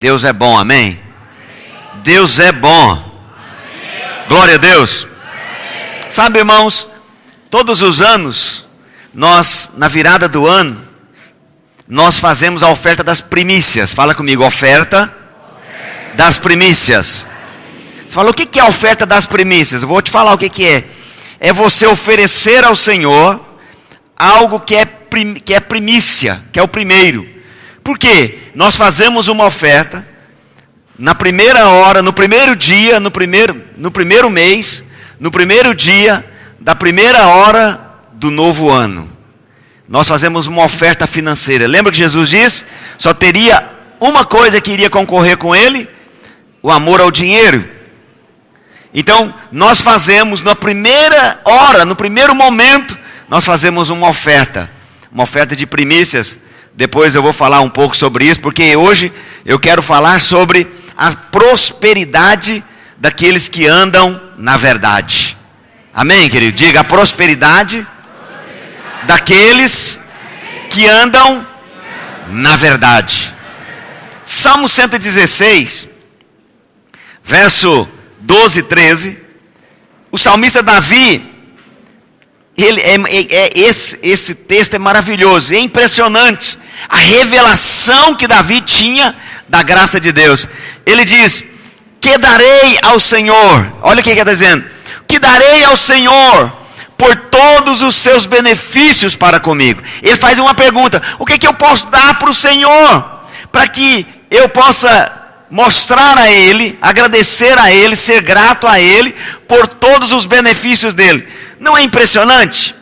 Deus é bom, amém? Deus é bom. Glória a Deus. Sabe, irmãos, todos os anos, nós, na virada do ano, nós fazemos a oferta das primícias. Fala comigo, oferta das primícias. Você fala, o que é a oferta das primícias? Eu vou te falar o que é. É você oferecer ao Senhor algo que é primícia, que é o primeiro. Por quê? Nós fazemos uma oferta na primeira hora, no primeiro dia, no primeiro mês, no primeiro dia da primeira hora do novo ano. Nós fazemos uma oferta financeira. Lembra que Jesus disse? Só teria uma coisa que iria concorrer com ele: o amor ao dinheiro. Então, nós fazemos na primeira hora, no primeiro momento, nós fazemos uma oferta de primícias. Depois eu vou falar um pouco sobre isso, porque hoje eu quero falar sobre a prosperidade daqueles que andam na verdade. Amém, querido? Diga, a prosperidade daqueles que andam na verdade. Salmo 116, verso 12 e 13. O salmista Davi, esse texto é maravilhoso, é impressionante a revelação que Davi tinha da graça de Deus. Ele diz: que darei ao Senhor? Olha o que ele está dizendo: que darei ao Senhor por todos os seus benefícios para comigo. Ele faz uma pergunta: o que eu posso dar para o Senhor, para que eu possa mostrar a Ele, agradecer a Ele, ser grato a Ele por todos os benefícios dele? Não é impressionante?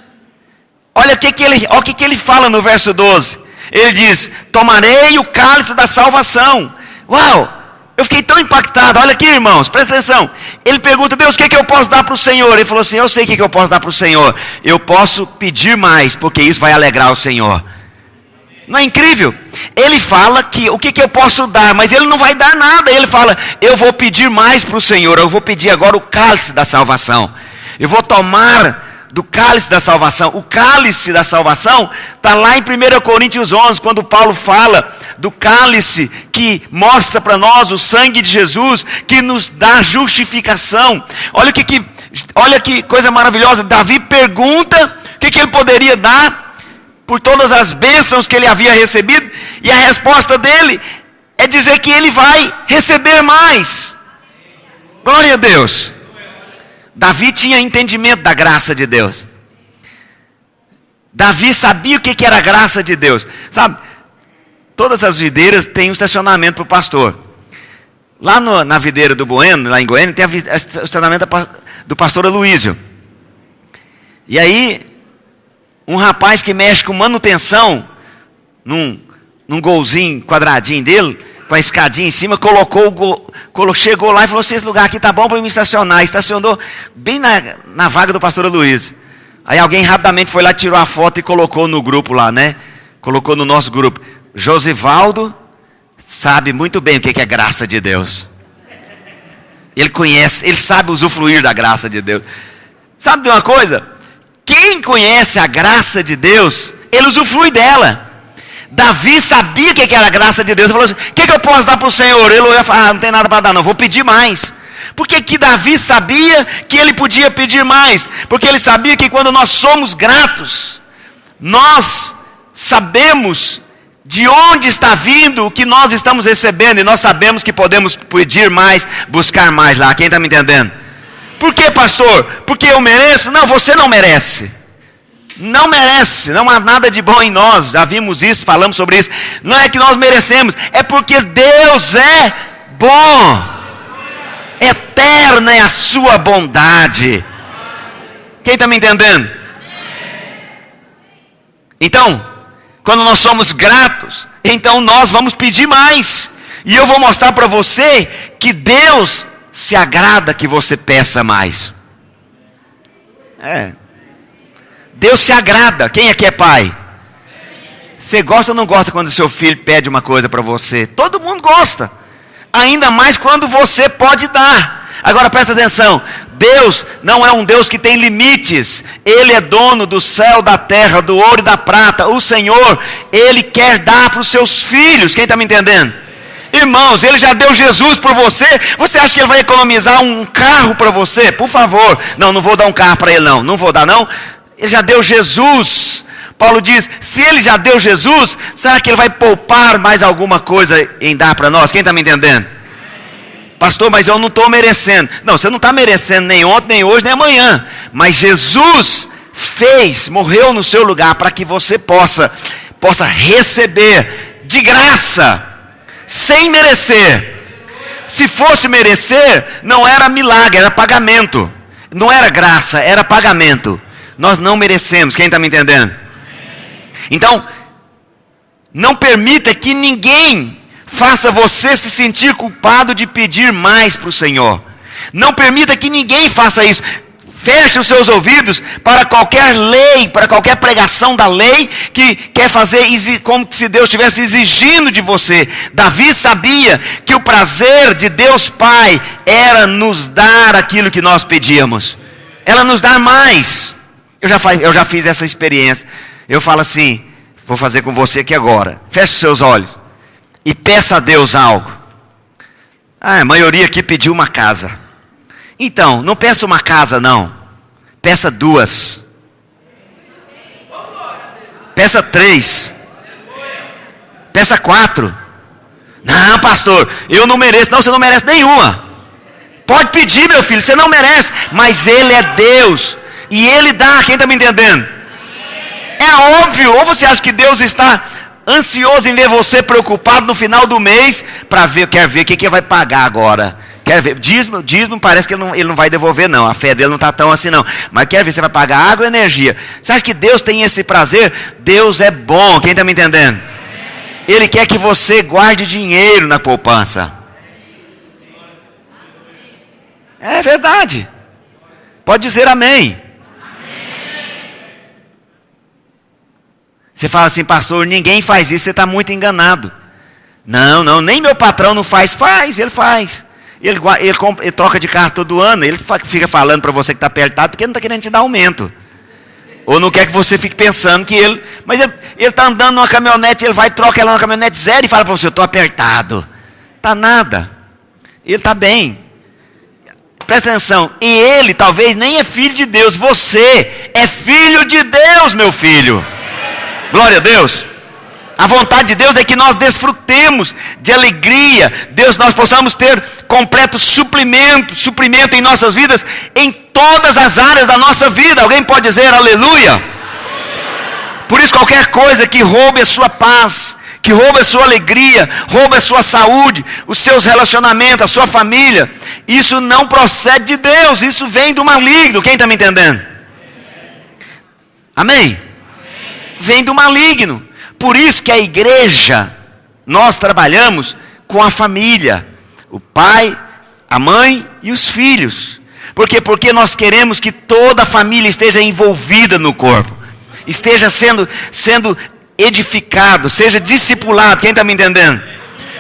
Olha o que ele fala no verso 12. Ele diz: tomarei o cálice da salvação. Uau! Eu fiquei tão impactado. Olha aqui, irmãos, presta atenção. Ele pergunta: Deus, o que eu posso dar para o Senhor? Ele falou assim: eu sei o que eu posso dar para o Senhor. Eu posso pedir mais, porque isso vai alegrar o Senhor. Não é incrível? Ele fala que o que eu posso dar, mas ele não vai dar nada. Ele fala: eu vou pedir mais para o Senhor. Eu vou pedir agora o cálice da salvação. Eu vou tomar do cálice da salvação. O cálice da salvação está lá em 1 Coríntios 11, quando Paulo fala do cálice que mostra para nós o sangue de Jesus, que nos dá justificação. Olha que coisa maravilhosa. Davi pergunta o que ele poderia dar por todas as bênçãos que ele havia recebido, e a resposta dele é dizer que ele vai receber mais. Glória a Deus. Davi tinha entendimento da graça de Deus. Davi sabia o que era a graça de Deus. Sabe, todas as videiras têm um estacionamento para o pastor. Lá na videira do Bueno, lá em Goiânia, tem o estacionamento do pastor Aloísio. E aí, um rapaz que mexe com manutenção, num golzinho quadradinho dele, com a escadinha em cima, chegou lá e falou assim: esse lugar aqui tá bom para me estacionar. Estacionou bem na vaga do pastor Luiz. Aí alguém rapidamente foi lá, tirou a foto e colocou no grupo lá, né? Colocou no nosso grupo. Josivaldo sabe muito bem o que é graça de Deus. Ele conhece, ele sabe usufruir da graça de Deus. Sabe de uma coisa? Quem conhece a graça de Deus, ele usufrui dela. Davi sabia o que era a graça de Deus. Ele falou assim: o que eu posso dar para o Senhor? Ele olhou e falou: não tem nada para dar não, vou pedir mais. Por que Davi sabia que ele podia pedir mais? Porque ele sabia que quando nós somos gratos, nós sabemos de onde está vindo o que nós estamos recebendo, e nós sabemos que podemos pedir mais, buscar mais lá. Quem está me entendendo? Por que, pastor? Porque eu mereço? Não, você não merece. Não merece, não há nada de bom em nós. Já vimos isso, falamos sobre isso. Não é que nós merecemos, é porque Deus é bom. Eterna é a sua bondade. Quem está me entendendo? Então, quando nós somos gratos, então nós vamos pedir mais. E eu vou mostrar para você que Deus se agrada que você peça mais. Deus se agrada. Quem aqui é pai? Você gosta ou não gosta quando o seu filho pede uma coisa para você? Todo mundo gosta. Ainda mais quando você pode dar. Agora presta atenção. Deus não é um Deus que tem limites. Ele é dono do céu, da terra, do ouro e da prata. O Senhor, Ele quer dar para os seus filhos. Quem está me entendendo? Irmãos, Ele já deu Jesus por você. Você acha que Ele vai economizar um carro para você? Por favor. Não vou dar um carro para Ele não. Não vou dar não. Ele já deu Jesus. Paulo diz, se Ele já deu Jesus, será que Ele vai poupar mais alguma coisa em dar para nós? Quem está me entendendo? Pastor, mas eu não estou merecendo. Não, você não está merecendo nem ontem, nem hoje, nem amanhã. Mas Jesus morreu no seu lugar para que você possa receber de graça, sem merecer. Se fosse merecer, não era milagre, era pagamento. Não era graça, era pagamento. Nós não merecemos, quem está me entendendo? Então, não permita que ninguém faça você se sentir culpado de pedir mais para o Senhor. Não permita que ninguém faça isso. Feche os seus ouvidos para qualquer lei, para qualquer pregação da lei que quer fazer como se Deus estivesse exigindo de você. Davi sabia que o prazer de Deus Pai era nos dar aquilo que nós pedíamos. Era nos dar mais. Eu já fiz essa experiência. Eu falo assim, vou fazer com você aqui agora. Feche os seus olhos e peça a Deus algo. A maioria aqui pediu uma casa. Então, não peça uma casa não. Peça 2. Peça 3. Peça 4. Não, pastor, eu não mereço. Não, você não merece nenhuma. Pode pedir, meu filho, você não merece. Mas Ele é Deus. E Ele dá, quem está me entendendo? É óbvio, ou você acha que Deus está ansioso em ver você preocupado no final do mês, quer ver o que vai pagar agora. Quer ver, dízimo parece que ele não vai devolver não, a fé dele não está tão assim não, mas quer ver, você vai pagar água e energia. Você acha que Deus tem esse prazer? Deus é bom, quem está me entendendo? Ele quer que você guarde dinheiro na poupança. É verdade, pode dizer amém. Você fala assim, pastor, ninguém faz isso, você está muito enganado. Não, nem meu patrão não faz, ele faz. Ele troca de carro todo ano, ele fica falando para você que está apertado, porque ele não está querendo te dar aumento. Ou não quer que você fique pensando que ele... Mas ele está andando numa caminhonete, ele vai, troca ela numa caminhonete zero e fala para você, eu estou apertado. Está nada. Ele está bem. Presta atenção, e ele talvez nem é filho de Deus, você é filho de Deus, meu filho. Glória a Deus. A vontade de Deus é que nós desfrutemos de alegria. Nós possamos ter completo suprimento em nossas vidas, em todas as áreas da nossa vida. Alguém pode dizer aleluia? Por isso qualquer coisa que roube a sua paz, que roube a sua alegria, roube a sua saúde, os seus relacionamentos, a sua família, isso não procede de Deus, isso vem do maligno. Quem está me entendendo? Amém? Vem do maligno. Por isso que a igreja, nós trabalhamos com a família, o pai, a mãe e os filhos. Por quê? Porque nós queremos que toda a família esteja envolvida no corpo, esteja sendo edificado, seja discipulado. Quem está me entendendo?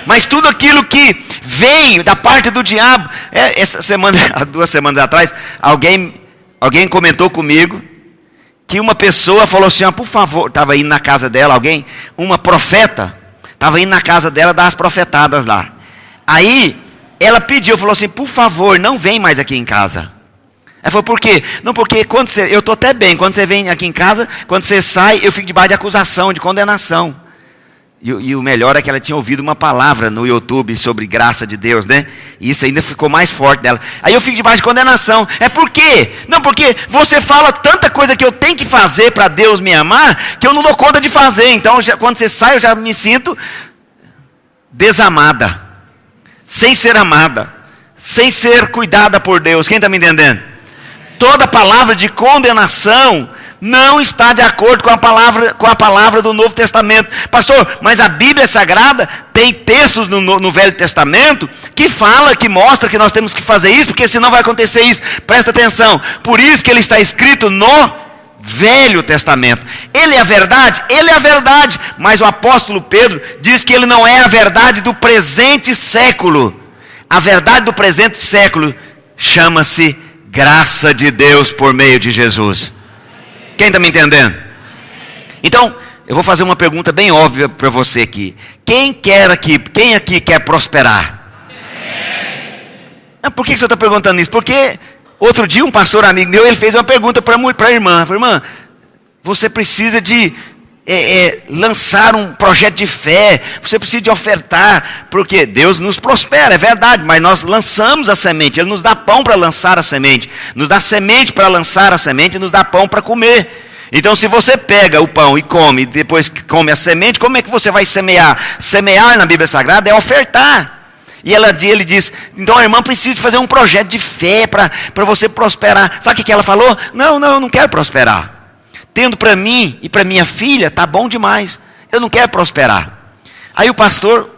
Mas tudo aquilo que vem da parte do diabo, essa semana, há 2 semanas atrás, alguém comentou comigo, que uma pessoa falou assim, por favor, estava indo na casa dela, uma profeta, estava indo na casa dela dar as profetadas lá. Aí, ela pediu, falou assim, por favor, não vem mais aqui em casa. Ela falou, por quê? Não, porque eu estou até bem, quando você vem aqui em casa, quando você sai, eu fico debaixo de acusação, de condenação. E o melhor é que ela tinha ouvido uma palavra no YouTube sobre graça de Deus, né? E isso ainda ficou mais forte dela. Aí eu fico debaixo de condenação. É por quê? Não, porque você fala tanta coisa que eu tenho que fazer para Deus me amar, que eu não dou conta de fazer. Então, quando você sai, eu já me sinto desamada, sem ser amada, sem ser cuidada por Deus. Quem está me entendendo? Toda palavra de condenação não está de acordo com a palavra do Novo Testamento. Pastor, mas a Bíblia Sagrada tem textos no Velho Testamento que mostra que nós temos que fazer isso, porque senão vai acontecer isso. Presta atenção, por isso que ele está escrito no Velho Testamento. Ele é a verdade, mas o apóstolo Pedro diz que ele não é a verdade do presente século. A verdade do presente século chama-se graça de Deus por meio de Jesus. Quem está me entendendo? Então, eu vou fazer uma pergunta bem óbvia para você aqui. Quem aqui quer prosperar? Por que você está perguntando isso? Porque outro dia um pastor amigo meu, ele fez uma pergunta para a irmã. Falei, irmã, você precisa de lançar um projeto de fé, você precisa de ofertar, porque Deus nos prospera, é verdade, mas nós lançamos a semente, Ele nos dá pão para lançar a semente, nos dá semente para lançar a semente e nos dá pão para comer. Então se você pega o pão e come, e depois que come a semente, como é que você vai semear? Semear na Bíblia Sagrada é ofertar. E ele diz, então a irmã precisa de fazer um projeto de fé para você prosperar. Sabe o que ela falou? Não, eu não quero prosperar. Tendo para mim e para minha filha, tá bom demais. Eu não quero prosperar. Aí o pastor,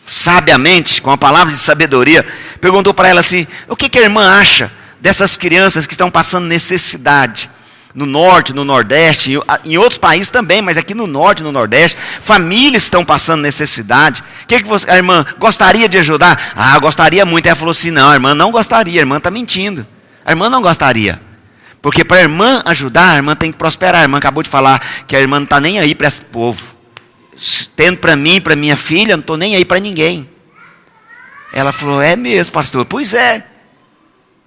sabiamente, com a palavra de sabedoria, perguntou para ela assim, o que a irmã acha dessas crianças que estão passando necessidade? No norte, no nordeste, em outros países também, mas aqui no norte, no nordeste, famílias estão passando necessidade. O que a irmã gostaria de ajudar? Gostaria muito. Ela falou assim, não, a irmã não gostaria, a irmã está mentindo. A irmã não gostaria. Porque para a irmã ajudar, a irmã tem que prosperar. A irmã acabou de falar que a irmã não está nem aí para esse povo. Tendo para mim, para minha filha, não estou nem aí para ninguém. Ela falou, é mesmo, pastor. Pois é.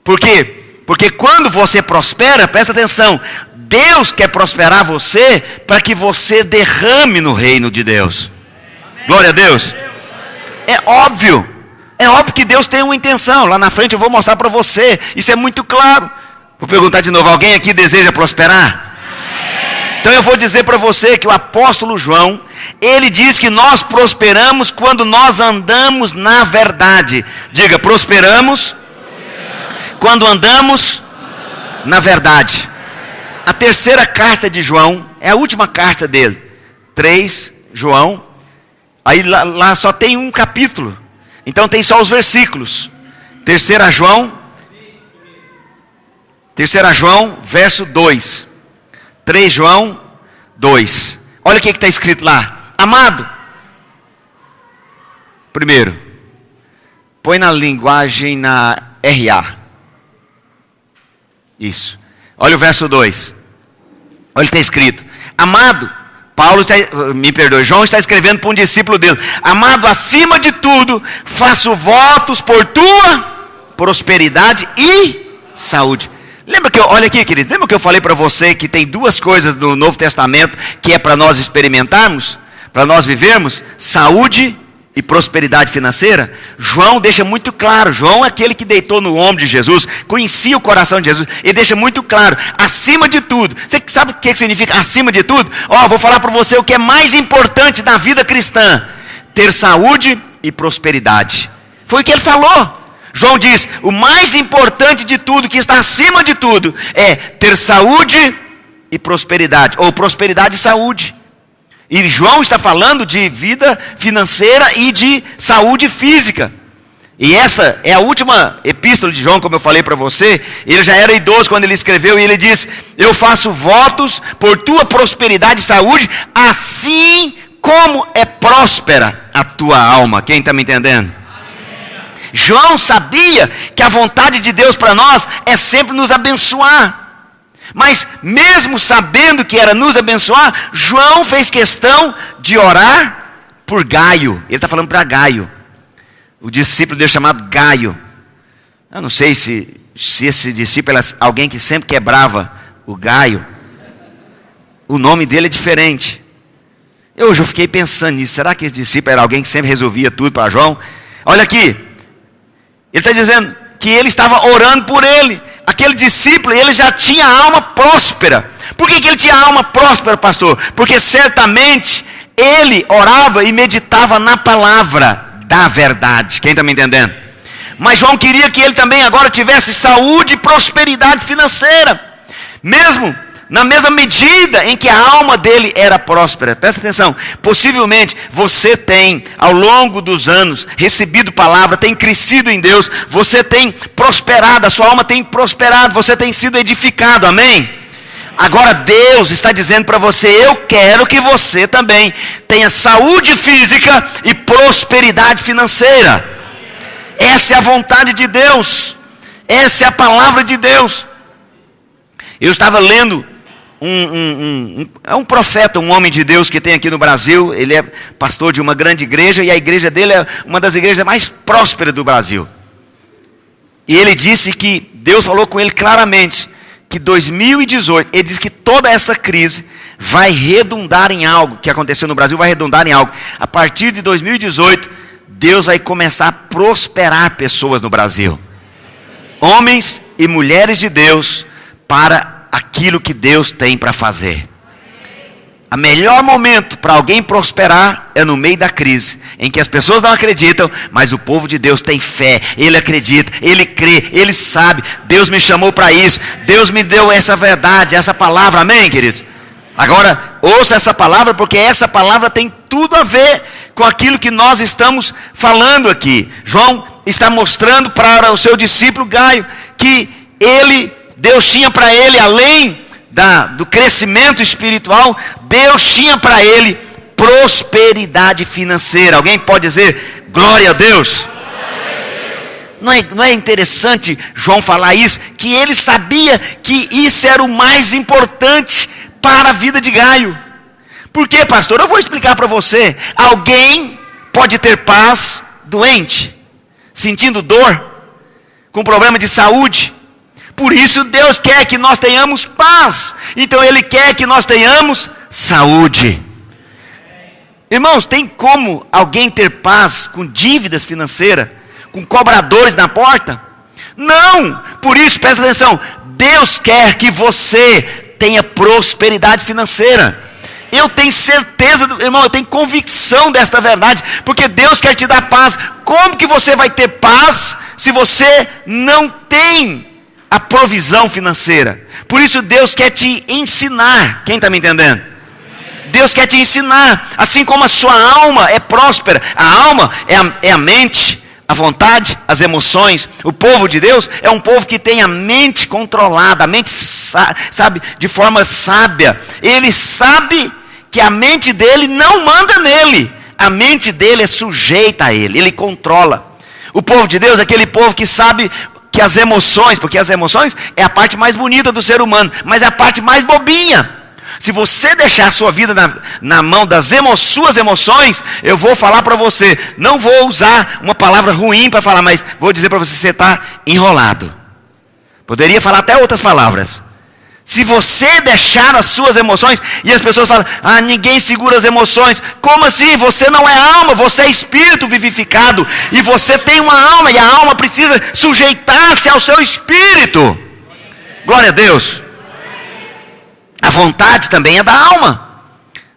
Por quê? Porque quando você prospera, presta atenção, Deus quer prosperar você para que você derrame no reino de Deus. Glória a Deus. É óbvio que Deus tem uma intenção. Lá na frente eu vou mostrar para você. Isso é muito claro. Vou perguntar de novo, alguém aqui deseja prosperar? Então eu vou dizer para você que o apóstolo João, ele diz que nós prosperamos quando nós andamos na verdade. Diga, prosperamos quando andamos na verdade. A terceira carta de João, é a última carta dele. 3, João. Aí lá só tem um capítulo. Então tem só os versículos. 3 João, verso 2. 3 João 2. Olha o que está escrito lá. Amado. Primeiro. Põe na linguagem na RA. Isso. Olha o verso 2. Olha o que está escrito. Amado. João está escrevendo para um discípulo dele. Amado, acima de tudo, faço votos por tua prosperidade e saúde. Olha aqui, queridos, lembra que eu falei para você que tem duas coisas no Novo Testamento que é para nós experimentarmos, para nós vivermos? Saúde e prosperidade financeira. João deixa muito claro, João é aquele que deitou no ombro de Jesus, conhecia o coração de Jesus, ele deixa muito claro, acima de tudo. Você sabe o que significa acima de tudo? Vou falar para você o que é mais importante na vida cristã: ter saúde e prosperidade. Foi o que ele falou. João diz, o mais importante de tudo, que está acima de tudo, é ter saúde e prosperidade, ou prosperidade e saúde. E João está falando de vida financeira e de saúde física. E essa é a última epístola de João, como eu falei para você. Ele já era idoso quando ele escreveu, e ele diz, eu faço votos por tua prosperidade e saúde, assim como é próspera a tua alma. Quem está me entendendo? João sabia que a vontade de Deus para nós é sempre nos abençoar. Mas mesmo sabendo que era nos abençoar, João fez questão de orar por Gaio. Ele está falando para Gaio, o discípulo dele chamado Gaio. Eu não sei se esse discípulo era alguém que sempre quebrava o Gaio. O nome dele é diferente. Hoje eu fiquei pensando nisso. Será que esse discípulo era alguém que sempre resolvia tudo para João? Olha aqui. Ele está dizendo que ele estava orando por ele. Aquele discípulo, ele já tinha alma próspera. Por que ele tinha alma próspera, pastor? Porque certamente ele orava e meditava na palavra da verdade. Quem está me entendendo? Mas João queria que ele também agora tivesse saúde e prosperidade financeira. Mesmo na mesma medida em que a alma dele era próspera. Presta atenção, possivelmente você tem, ao longo dos anos, recebido palavra, tem crescido em Deus, você tem prosperado, a sua alma tem prosperado, você tem sido edificado, amém? Agora Deus está dizendo para você, eu quero que você também tenha saúde física e prosperidade financeira. Essa é a vontade de Deus, essa é a palavra de Deus. Eu estava lendo um profeta, um homem de Deus que tem aqui no Brasil. Ele é pastor de uma grande igreja e a igreja dele é uma das igrejas mais prósperas do Brasil. E ele disse que Deus falou com ele claramente que 2018, ele disse que toda essa crise vai redundar em algo que aconteceu no Brasil, vai redundar em algo. A partir de 2018, Deus vai começar a prosperar pessoas no Brasil. Homens e mulheres de Deus para aquilo que Deus tem para fazer. O melhor momento para alguém prosperar é no meio da crise, em que as pessoas não acreditam, mas o povo de Deus tem fé, ele acredita, ele crê, ele sabe, Deus me chamou para isso, Deus me deu essa verdade, essa palavra, amém, queridos? Agora, ouça essa palavra, porque essa palavra tem tudo a ver com aquilo que nós estamos falando aqui. João está mostrando para o seu discípulo Gaio, que Deus tinha para ele, além do crescimento espiritual, Deus tinha para ele prosperidade financeira. Alguém pode dizer glória a Deus? Não é interessante João falar isso? Que ele sabia que isso era o mais importante para a vida de Gaio. Por quê, pastor? Eu vou explicar para você. Alguém pode ter paz doente, sentindo dor, com problema de saúde. Por isso Deus quer que nós tenhamos paz. Então Ele quer que nós tenhamos saúde. Irmãos, tem como alguém ter paz com dívidas financeiras, com cobradores na porta? Não. Por isso, presta atenção, Deus quer que você tenha prosperidade financeira. Eu tenho certeza, irmão, eu tenho convicção desta verdade, porque Deus quer te dar paz. Como que você vai ter paz se você não tem a provisão financeira? Por isso Deus quer te ensinar. Quem está me entendendo? Deus quer te ensinar. Assim como a sua alma é próspera. A alma é a mente, a vontade, as emoções. O povo de Deus é um povo que tem a mente controlada. A mente, sabe, de forma sábia. Ele sabe que a mente dele não manda nele. A mente dele é sujeita a ele. Ele controla. O povo de Deus é aquele povo que sabe que as emoções, porque as emoções é a parte mais bonita do ser humano, mas é a parte mais bobinha. Se você deixar a sua vida na mão das suas emoções, eu vou falar para você, não vou usar uma palavra ruim para falar, mas vou dizer para você, você está enrolado. Poderia falar até outras palavras. Se você deixar as suas emoções, e as pessoas falam, ninguém segura as emoções. Como assim? Você não é alma, você é espírito vivificado. E você tem uma alma, e a alma precisa sujeitar-se ao seu espírito. Glória a Deus. A vontade também é da alma.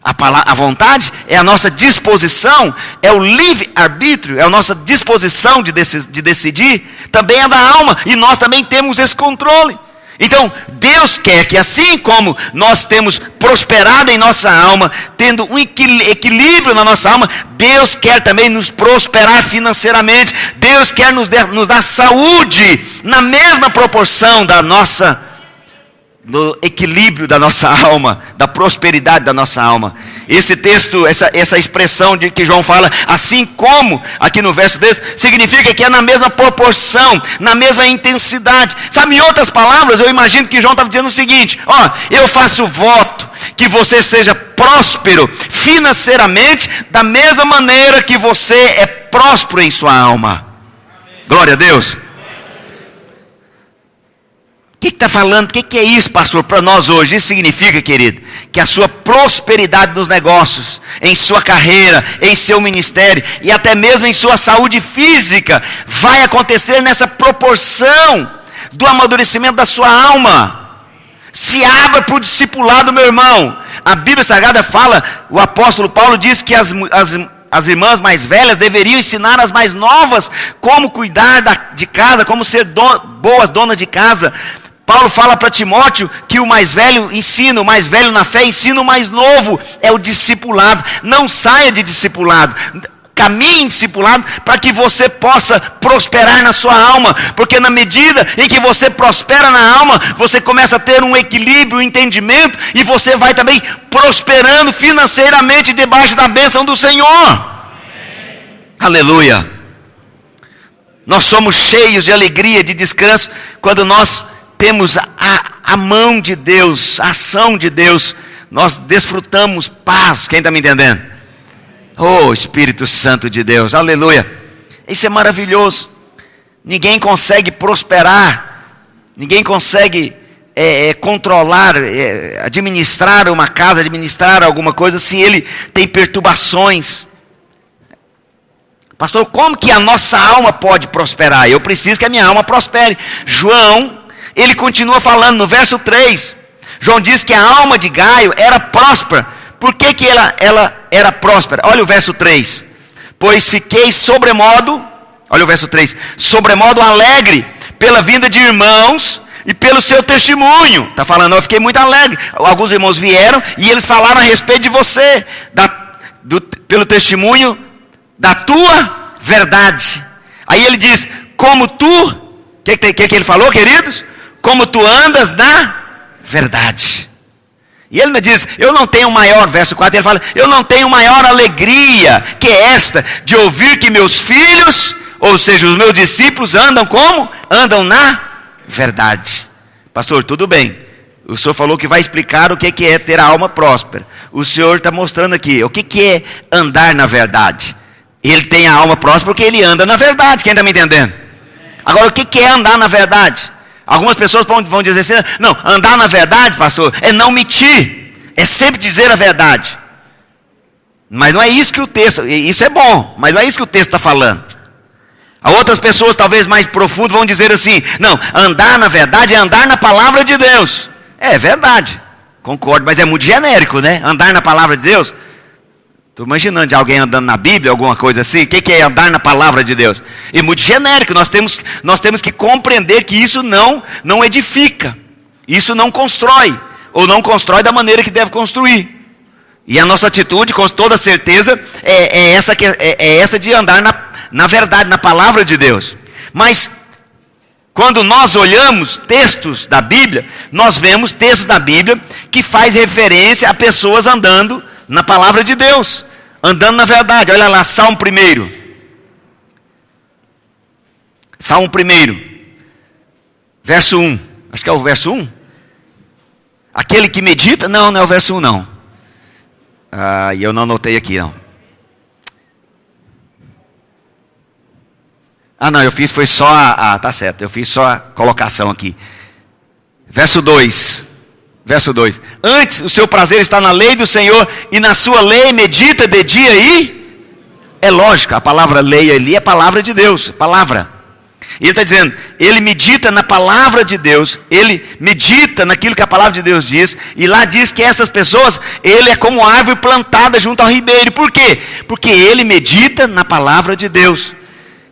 A vontade é a nossa disposição, é o livre-arbítrio, é a nossa disposição de decidir. Também é da alma, e nós também temos esse controle. Então, Deus quer que assim como nós temos prosperado em nossa alma, tendo um equilíbrio na nossa alma, Deus quer também nos prosperar financeiramente. Deus quer nos dar saúde na mesma proporção do equilíbrio da nossa alma, da prosperidade da nossa alma. Esse texto, essa expressão de que João fala, assim como, aqui no verso 10, significa que é na mesma proporção, na mesma intensidade. Sabe, em outras palavras, eu imagino que João estava dizendo o seguinte, eu faço voto que você seja próspero financeiramente, da mesma maneira que você é próspero em sua alma. Glória a Deus. O que está falando? O que é isso, pastor, para nós hoje? Isso significa, querido, que a sua prosperidade nos negócios, em sua carreira, em seu ministério e até mesmo em sua saúde física, vai acontecer nessa proporção do amadurecimento da sua alma. Se abra para o discipulado, meu irmão. A Bíblia Sagrada fala, o apóstolo Paulo diz que as irmãs mais velhas deveriam ensinar as mais novas como cuidar de casa, como ser boas donas de casa. Paulo fala para Timóteo que o mais velho ensina, o mais velho na fé ensina o mais novo, é o discipulado. Não saia de discipulado, caminhe em discipulado para que você possa prosperar na sua alma, porque na medida em que você prospera na alma, você começa a ter um equilíbrio, um entendimento, e você vai também prosperando financeiramente debaixo da bênção do Senhor. Amém. Aleluia. Nós somos cheios de alegria, de descanso, quando nós temos a a mão de Deus, a ação de Deus, nós desfrutamos paz. Quem está me entendendo? Oh, Espírito Santo de Deus, aleluia. Isso é maravilhoso. Ninguém consegue prosperar, ninguém consegue controlar, administrar uma casa, administrar alguma coisa, se ele tem perturbações. Pastor, como que a nossa alma pode prosperar? Eu preciso que a minha alma prospere. João, ele continua falando no verso 3. João diz que a alma de Gaio era próspera. Por que ela era próspera? Olha o verso 3. Pois fiquei sobremodo, olha o verso 3, sobremodo alegre pela vinda de irmãos e pelo seu testemunho. Está falando, eu fiquei muito alegre. Alguns irmãos vieram e eles falaram a respeito de você, pelo testemunho da tua verdade. Aí ele diz, como tu, o que ele falou, queridos? Como tu andas na verdade. E ele me diz, eu não tenho maior, verso 4, ele fala, eu não tenho maior alegria que esta, de ouvir que meus filhos, ou seja, os meus discípulos andam como? Andam na verdade. Pastor, tudo bem, o senhor falou que vai explicar o que é ter a alma próspera. O senhor está mostrando aqui, o que é andar na verdade? Ele tem a alma próspera porque ele anda na verdade. Quem está me entendendo? Agora, o que é andar na verdade? Algumas pessoas vão dizer assim, não, andar na verdade, pastor, é não mentir, é sempre dizer a verdade. Mas não é isso que o texto, isso é bom, mas não é isso que o texto está falando. Outras pessoas, talvez mais profundas, vão dizer assim, não, andar na verdade é andar na palavra de Deus. É verdade, concordo, mas é muito genérico, né? Andar na palavra de Deus. Estou imaginando de alguém andando na Bíblia, alguma coisa assim. O que é andar na palavra de Deus? É muito genérico. Nós temos que compreender que isso não edifica. Isso não constrói. Ou não constrói da maneira que deve construir. E a nossa atitude, com toda certeza, é essa de andar na verdade, na palavra de Deus. Mas, quando nós olhamos textos da Bíblia, nós vemos textos da Bíblia que faz referência a pessoas andando na palavra de Deus, andando na verdade. Olha lá, Salmo 1. Salmo 1, verso 1. Acho que é o verso 1. Aquele que medita, não é o verso 1 não. Eu não anotei aqui não. Não, eu fiz, foi só tá certo, eu fiz só a colocação aqui. Verso 2. Verso 2. Antes o seu prazer está na lei do Senhor, e na sua lei medita de dia e... É lógico, a palavra lei ali é palavra de Deus, palavra. E ele está dizendo, ele medita na palavra de Deus, ele medita naquilo que a palavra de Deus diz, e lá diz que essas pessoas, ele é como árvore plantada junto ao ribeiro. Por quê? Porque ele medita na palavra de Deus.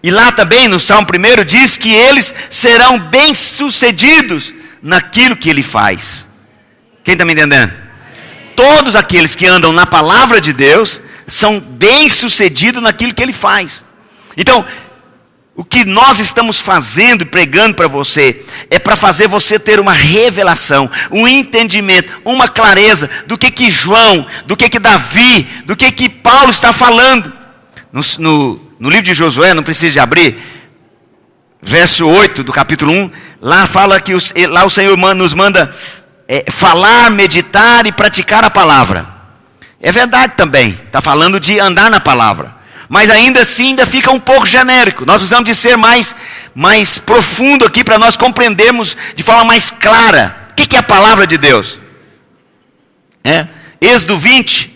E lá também no Salmo 1 diz que eles serão bem-sucedidos naquilo que ele faz. Quem está me entendendo? Todos aqueles que andam na palavra de Deus são bem-sucedidos naquilo que ele faz. Então, o que nós estamos fazendo e pregando para você é para fazer você ter uma revelação, um entendimento, uma clareza do que João, do que Davi, do que Paulo está falando. No livro de Josué, não precisa de abrir, verso 8 do capítulo 1, lá fala que lá o Senhor nos manda falar, meditar e praticar a palavra. É verdade também, está falando de andar na palavra. Mas ainda assim, ainda fica um pouco genérico. Nós precisamos de ser mais profundo aqui, para nós compreendermos de forma mais clara. O que é a palavra de Deus? Êxodo 20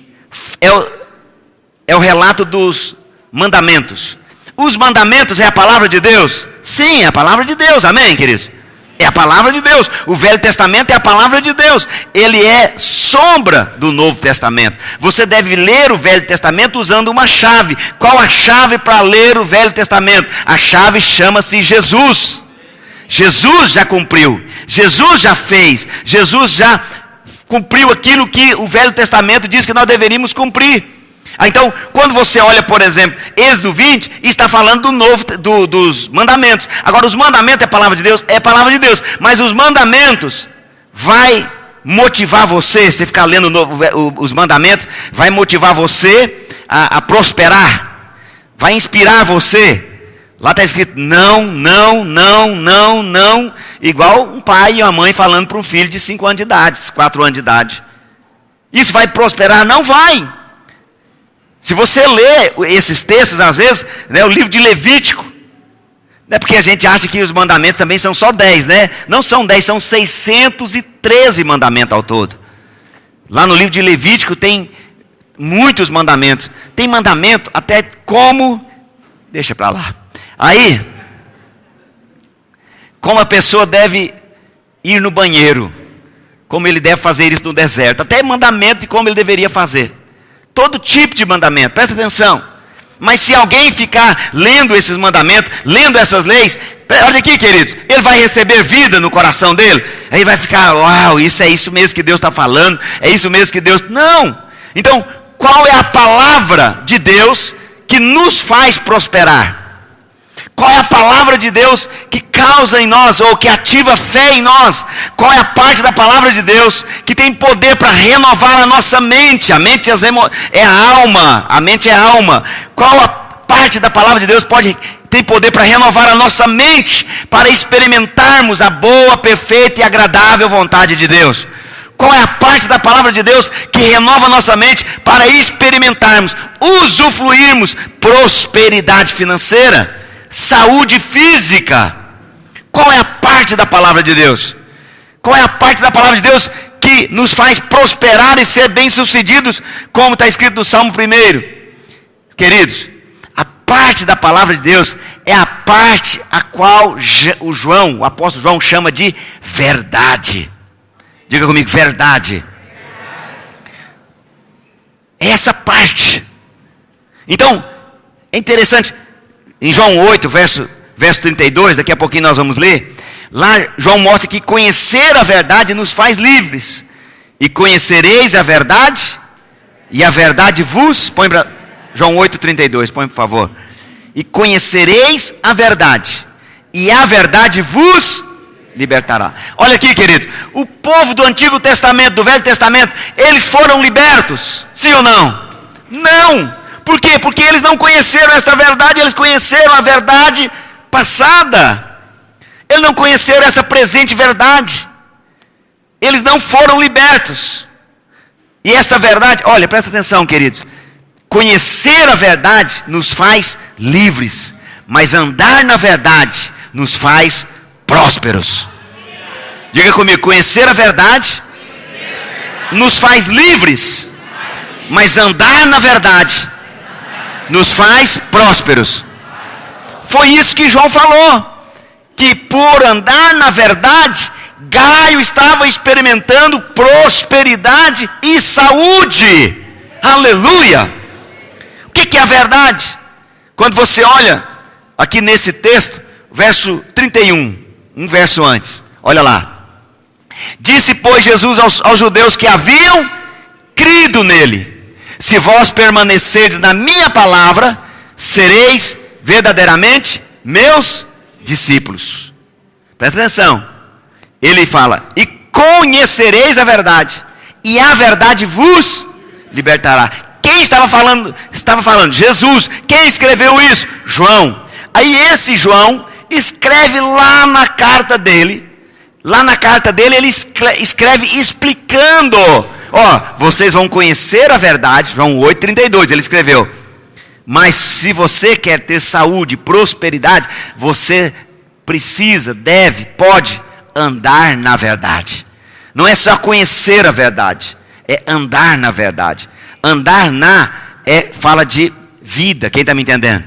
é o relato dos mandamentos. Os mandamentos é a palavra de Deus? Sim, é a palavra de Deus, amém, queridos? É a palavra de Deus. O Velho Testamento é a palavra de Deus. Ele é sombra do Novo Testamento. Você deve ler o Velho Testamento usando uma chave. Qual a chave para ler o Velho Testamento? A chave chama-se Jesus. Jesus já cumpriu. Jesus já fez. Jesus já cumpriu aquilo que o Velho Testamento diz que nós deveríamos cumprir. Então, quando você olha, por exemplo, Êxodo 20, está falando dos mandamentos. Agora, os mandamentos é palavra de Deus? É palavra de Deus. Mas os mandamentos vai motivar você ficar lendo os mandamentos, vai motivar você a prosperar, vai inspirar você Lá está escrito não, não, não, não, não. Igual um pai e uma mãe falando para um filho de 5 anos de idade, 4 anos de idade. Isso vai prosperar? Não vai. Se você lê esses textos, às vezes, né, o livro de Levítico, não é porque a gente acha que os mandamentos também são só 10, né? Não são 10, são 613 mandamentos ao todo. Lá no livro de Levítico tem muitos mandamentos. Tem mandamento até como... Deixa para lá. Aí, como a pessoa deve ir no banheiro, como ele deve fazer isso no deserto, até mandamento de como ele deveria fazer. Todo tipo de mandamento, presta atenção. Mas se alguém ficar lendo esses mandamentos, lendo essas leis, olha aqui, queridos, ele vai receber vida no coração dele. Aí vai ficar, uau, isso é isso mesmo que Deus está falando, é isso mesmo que Deus... Não! Então, qual é a palavra de Deus que nos faz prosperar? Qual é a palavra de Deus que causa em nós, ou que ativa fé em nós? Qual é a parte da palavra de Deus que tem poder para renovar a nossa mente? A mente é a alma, a mente é a alma. Qual a parte da palavra de Deus tem poder para renovar a nossa mente, para experimentarmos a boa, perfeita e agradável vontade de Deus? Qual é a parte da palavra de Deus que renova a nossa mente para experimentarmos, usufruirmos prosperidade financeira, saúde física? Qual é a parte da palavra de Deus? Qual é a parte da palavra de Deus que nos faz prosperar e ser bem-sucedidos, como está escrito no Salmo 1? Queridos, a parte da palavra de Deus é a parte a qual o apóstolo João chama de verdade. Diga comigo, verdade. É essa parte. Então, é interessante. Em João 8, verso 32, daqui a pouquinho nós vamos ler. Lá João mostra que conhecer a verdade nos faz livres. E conhecereis a verdade, e a verdade vos... Põe para João 8, 32, põe por favor. E conhecereis a verdade, e a verdade vos libertará. Olha aqui, querido. O povo do Antigo Testamento, do Velho Testamento, eles foram libertos? Sim ou não? Não! Por quê? Porque eles não conheceram esta verdade, eles conheceram a verdade passada. Eles não conheceram essa presente verdade. Eles não foram libertos. E essa verdade, olha, presta atenção, queridos. Conhecer a verdade nos faz livres, mas andar na verdade nos faz prósperos. Diga comigo, conhecer a verdade nos faz livres, mas andar na verdade nos faz prósperos. Foi isso que João falou, que por andar na verdade, Gaio estava experimentando prosperidade e saúde. Aleluia! O que é a verdade? Quando você olha aqui nesse texto, verso 31, um verso antes, olha lá. Disse, pois, Jesus aos judeus que haviam crido nele: se vós permanecerdes na minha palavra, sereis verdadeiramente meus discípulos. Presta atenção. Ele fala, e conhecereis a verdade, e a verdade vos libertará. Quem estava falando? Estava falando Jesus. Quem escreveu isso? João. Aí esse João escreve lá na carta dele. Lá na carta dele ele escreve explicando. Vocês vão conhecer a verdade. João 8,32 ele escreveu. Mas se você quer ter saúde, prosperidade, você precisa, deve, pode andar na verdade. Não é só conhecer a verdade, é andar na verdade. Andar fala de vida, quem está me entendendo?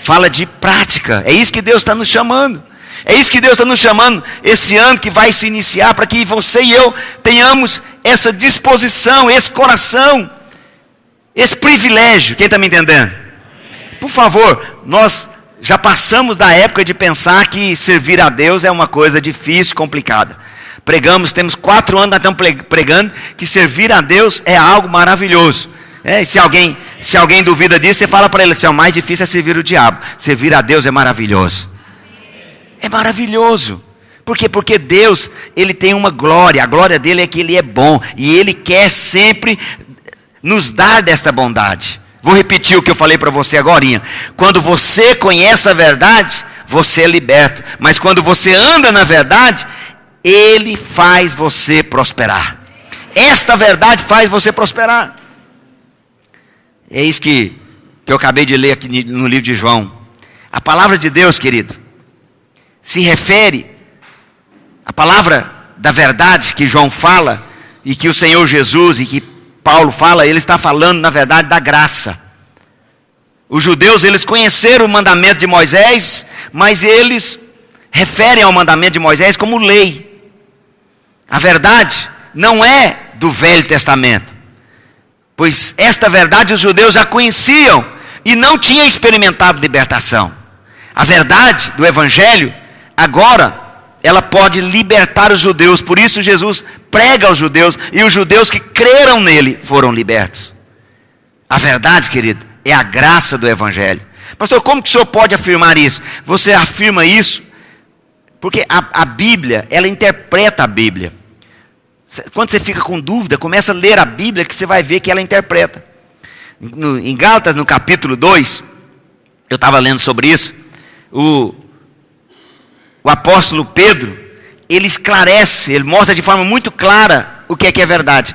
Fala de prática, é isso que Deus está nos chamando. É isso que Deus está nos chamando esse ano que vai se iniciar, para que você e eu tenhamos essa disposição, esse coração, esse privilégio. Quem está me entendendo? Por favor, nós já passamos da época de pensar que servir a Deus é uma coisa difícil, complicada. Temos 4 anos, nós estamos pregando que servir a Deus é algo maravilhoso. Se alguém duvida disso, você fala para ele assim, o mais difícil é servir o diabo. Servir a Deus é maravilhoso. É maravilhoso. Por quê? Porque Deus, Ele tem uma glória. A glória dEle é que Ele é bom. E Ele quer sempre nos dar desta bondade. Vou repetir o que eu falei para você agorinha. Quando você conhece a verdade, você é liberto. Mas quando você anda na verdade, Ele faz você prosperar. Esta verdade faz você prosperar. É isso que eu acabei de ler aqui no livro de João. A palavra de Deus, querido, se refere à palavra da verdade que João fala, e que o Senhor Jesus e que Paulo fala, ele está falando na verdade da graça. Os judeus, eles conheceram o mandamento de Moisés, mas eles referem ao mandamento de Moisés como lei. A verdade não é do Velho Testamento, pois esta verdade os judeus já conheciam e não tinham experimentado libertação. A verdade do Evangelho, agora, ela pode libertar os judeus. Por isso Jesus prega aos judeus, e os judeus que creram nele foram libertos. A verdade, querido, é a graça do Evangelho. Pastor, como que o senhor pode afirmar isso? Você afirma isso porque a Bíblia, ela interpreta a Bíblia. Quando você fica com dúvida, começa a ler a Bíblia, que você vai ver que ela interpreta. Em Gálatas, no capítulo 2, eu estava lendo sobre isso, o apóstolo Pedro, ele esclarece, ele mostra de forma muito clara o que é verdade.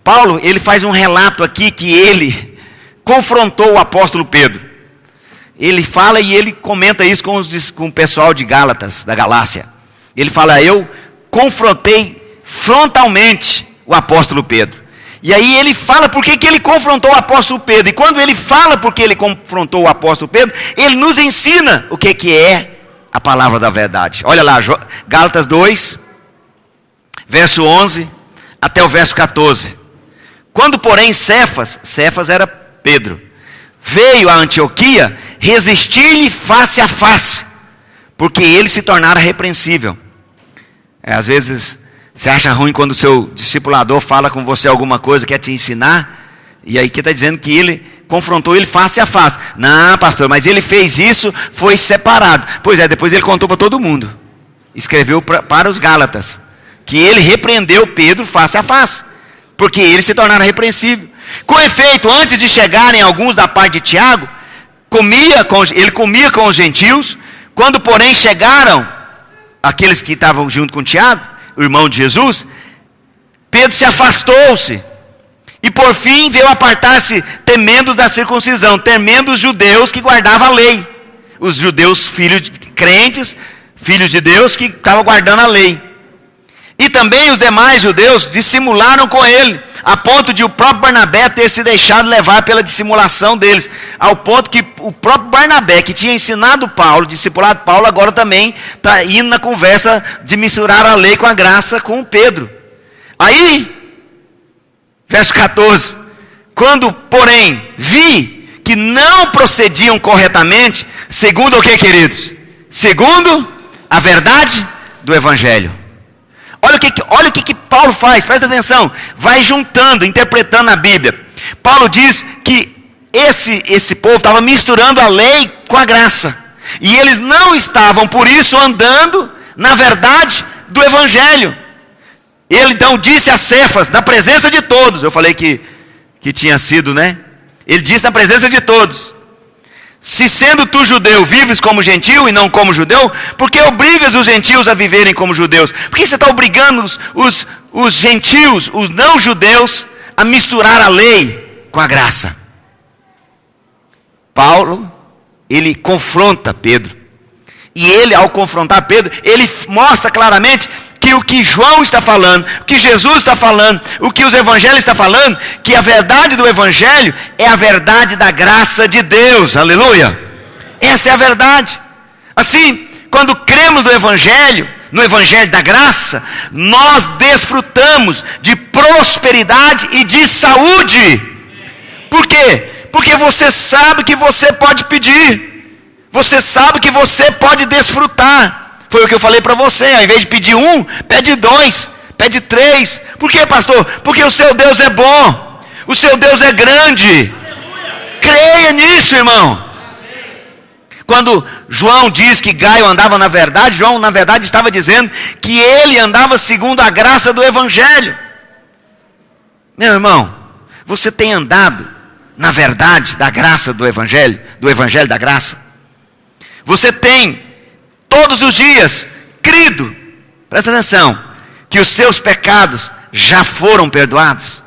Paulo, ele faz um relato aqui que ele confrontou o apóstolo Pedro. Ele fala e ele comenta isso com o pessoal de Gálatas, da Galácia. Ele fala, eu confrontei frontalmente o apóstolo Pedro. E aí ele fala por que ele confrontou o apóstolo Pedro. E quando ele fala por que ele confrontou o apóstolo Pedro, ele nos ensina o que é a palavra da verdade. Olha lá, Gálatas 2, verso 11 até o verso 14. Quando porém Cefas era Pedro, veio a Antioquia, resistir-lhe face a face, porque ele se tornara repreensível. Às vezes você acha ruim quando o seu discipulador fala com você alguma coisa, quer te ensinar, e aí que está dizendo que ele confrontou ele face a face. Não, pastor, mas ele fez isso, foi separado. Pois é, depois ele contou para todo mundo. Escreveu para os Gálatas que ele repreendeu Pedro face a face, porque ele se tornara repreensível. Com efeito, antes de chegarem alguns da parte de Tiago, ele comia com os gentios. Quando porém chegaram aqueles que estavam junto com Tiago, o irmão de Jesus, Pedro se afastou-se. E por fim veio apartar-se, temendo da circuncisão, temendo os judeus que guardavam a lei. Os judeus crentes, filhos de Deus, que estavam guardando a lei. E também os demais judeus dissimularam com ele, a ponto de o próprio Barnabé ter se deixado levar pela dissimulação deles. Ao ponto que o próprio Barnabé, que tinha ensinado Paulo, discipulado Paulo, agora também está indo na conversa de misturar a lei com a graça com o Pedro. Aí, verso 14, quando porém vi que não procediam corretamente, segundo o que, queridos? Segundo a verdade do Evangelho. Olha o que Paulo faz, presta atenção, vai juntando, interpretando a Bíblia. Paulo diz que esse povo estava misturando a lei com a graça, e eles não estavam, por isso, andando na verdade do Evangelho. Ele então disse a Cefas, na presença de todos, eu falei que tinha sido, né? Ele disse na presença de todos: se sendo tu judeu, vives como gentio e não como judeu, por que obrigas os gentios a viverem como judeus? Por que você está obrigando os gentios, os não judeus, a misturar a lei com a graça? Paulo, ele confronta Pedro. E ele, ao confrontar Pedro, ele mostra claramente que o que João está falando, o que Jesus está falando, o que os evangelhos estão falando, que a verdade do evangelho é a verdade da graça de Deus, aleluia. Esta é a verdade. Assim, quando cremos no evangelho da graça, nós desfrutamos de prosperidade e de saúde. Por quê? Porque você sabe que você pode pedir, você sabe que você pode desfrutar. Foi o que eu falei para você, ao invés de pedir 1, pede 2, pede 3. Por quê, pastor? Porque o seu Deus é bom, o seu Deus é grande. Creia nisso, irmão. Quando João diz que Gaio andava na verdade, João na verdade estava dizendo que ele andava segundo a graça do Evangelho. Meu irmão, você tem andado na verdade da graça do Evangelho da graça? Você tem todos os dias crido, presta atenção, que os seus pecados já foram perdoados?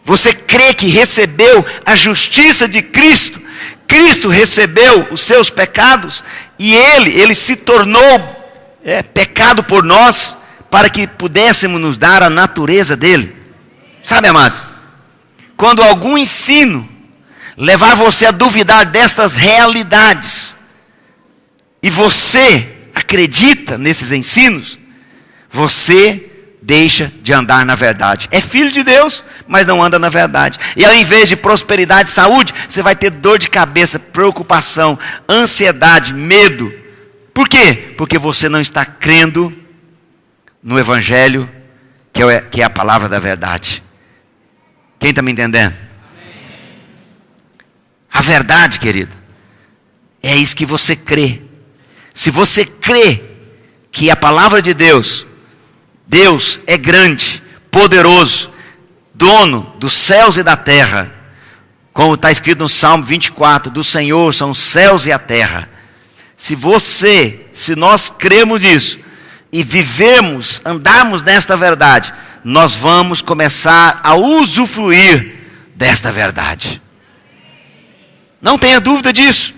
Você crê que recebeu a justiça de Cristo? Cristo recebeu os seus pecados e Ele se tornou pecado por nós, para que pudéssemos nos dar a natureza dele. Sabe, amado, quando algum ensino levar você a duvidar destas realidades, e você acredita nesses ensinos, você deixa de andar na verdade. É filho de Deus, mas não anda na verdade. E ao invés de prosperidade e saúde, você vai ter dor de cabeça, preocupação, ansiedade, medo. Por quê? Porque você não está crendo no Evangelho, que é a palavra da verdade. Quem está me entendendo? A verdade, querido, é isso que você crê. Se você crê que a palavra de Deus é grande, poderoso, dono dos céus e da terra, como está escrito no Salmo 24, do Senhor são os céus e a terra. Se nós cremos nisso, e vivemos, andarmos nesta verdade, nós vamos começar a usufruir desta verdade. Não tenha dúvida disso.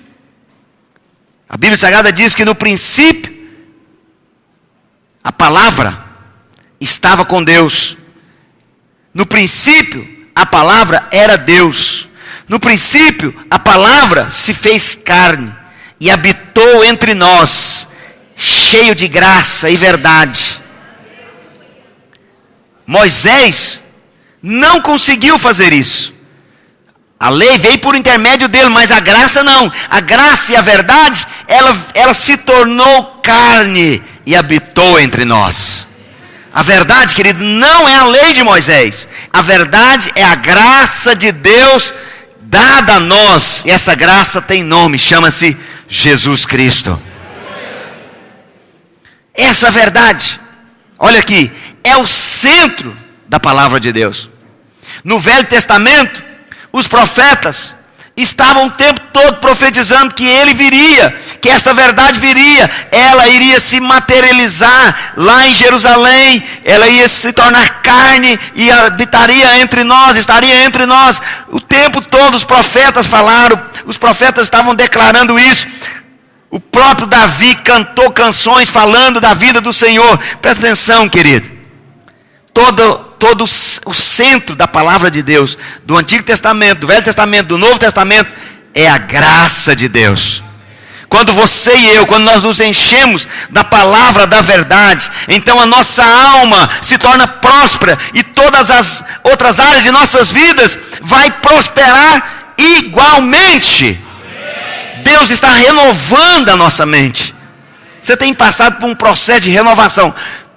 A Bíblia Sagrada diz que no princípio, a palavra estava com Deus. No princípio, a palavra era Deus. No princípio, a palavra se fez carne e habitou entre nós, cheio de graça e verdade. Moisés não conseguiu fazer isso. A lei veio por intermédio dele, mas a graça não. A graça e a verdade, ela se tornou carne e habitou entre nós. A verdade, querido, não é a lei de Moisés. A verdade é a graça de Deus dada a nós. E essa graça tem nome, chama-se Jesus Cristo. Essa verdade, olha aqui, é o centro da palavra de Deus. No Velho Testamento, os profetas estavam o tempo todo profetizando que ele viria, que essa verdade viria, ela iria se materializar lá em Jerusalém, ela ia se tornar carne e habitaria entre nós, estaria entre nós. O tempo todo os profetas falaram, os profetas estavam declarando isso. O próprio Davi cantou canções falando da vida do Senhor. Presta atenção, querido. Todo o centro da palavra de Deus, do Antigo Testamento, do Velho Testamento, do Novo Testamento, é a graça de Deus. Quando você e eu, quando nós nos enchemos da palavra da verdade, então a nossa alma se torna próspera e todas as outras áreas de nossas vidas vai prosperar igualmente. Deus está renovando a nossa mente. Você tem passado por um processo de renovação.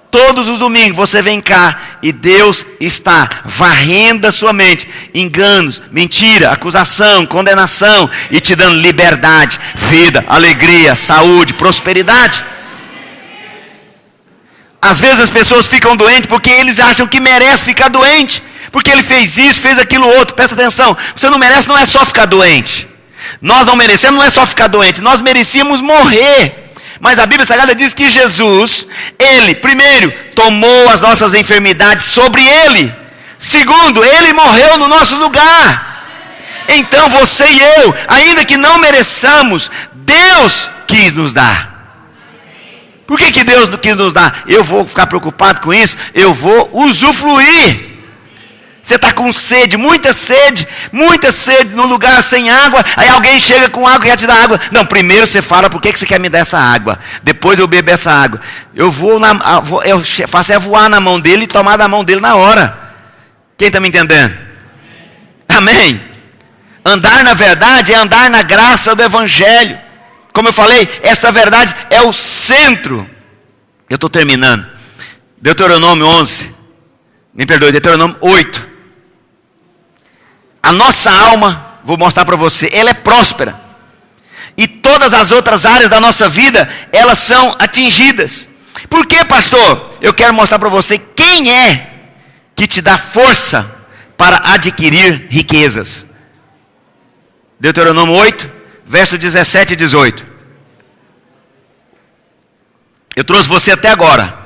Todos os domingos você vem cá e Deus está varrendo a sua mente. Enganos, mentira, acusação, condenação e te dando liberdade, vida, alegria, saúde, prosperidade. Às vezes as pessoas ficam doentes porque eles acham que merece ficar doente. Porque ele fez isso, fez aquilo outro. Presta atenção, você não merece, não é só ficar doente. Nós não merecemos, não é só ficar doente, nós merecíamos morrer. Mas a Bíblia Sagrada diz que Jesus, ele, primeiro, tomou as nossas enfermidades sobre ele. Segundo, ele morreu no nosso lugar. Então você e eu, ainda que não mereçamos, Deus quis nos dar. Por que Deus quis nos dar? Eu vou ficar preocupado com isso? Eu vou usufruir. Você está com sede, muita sede no lugar sem água, aí alguém chega com água e quer te dar água. Não, primeiro você fala, por que você quer me dar essa água? Depois eu bebo essa água. Eu faço voar na mão dele e tomar da mão dele na hora. Quem está me entendendo? Amém? Andar na verdade é andar na graça do Evangelho. Como eu falei, esta verdade é o centro. Eu estou terminando. Deuteronômio 11. Me perdoe, Deuteronômio 8. A nossa alma, vou mostrar para você, ela é próspera. E todas as outras áreas da nossa vida, elas são atingidas. Por que, pastor? Eu quero mostrar para você quem é que te dá força para adquirir riquezas. Deuteronômio 8, verso 17 e 18. Eu trouxe você até agora.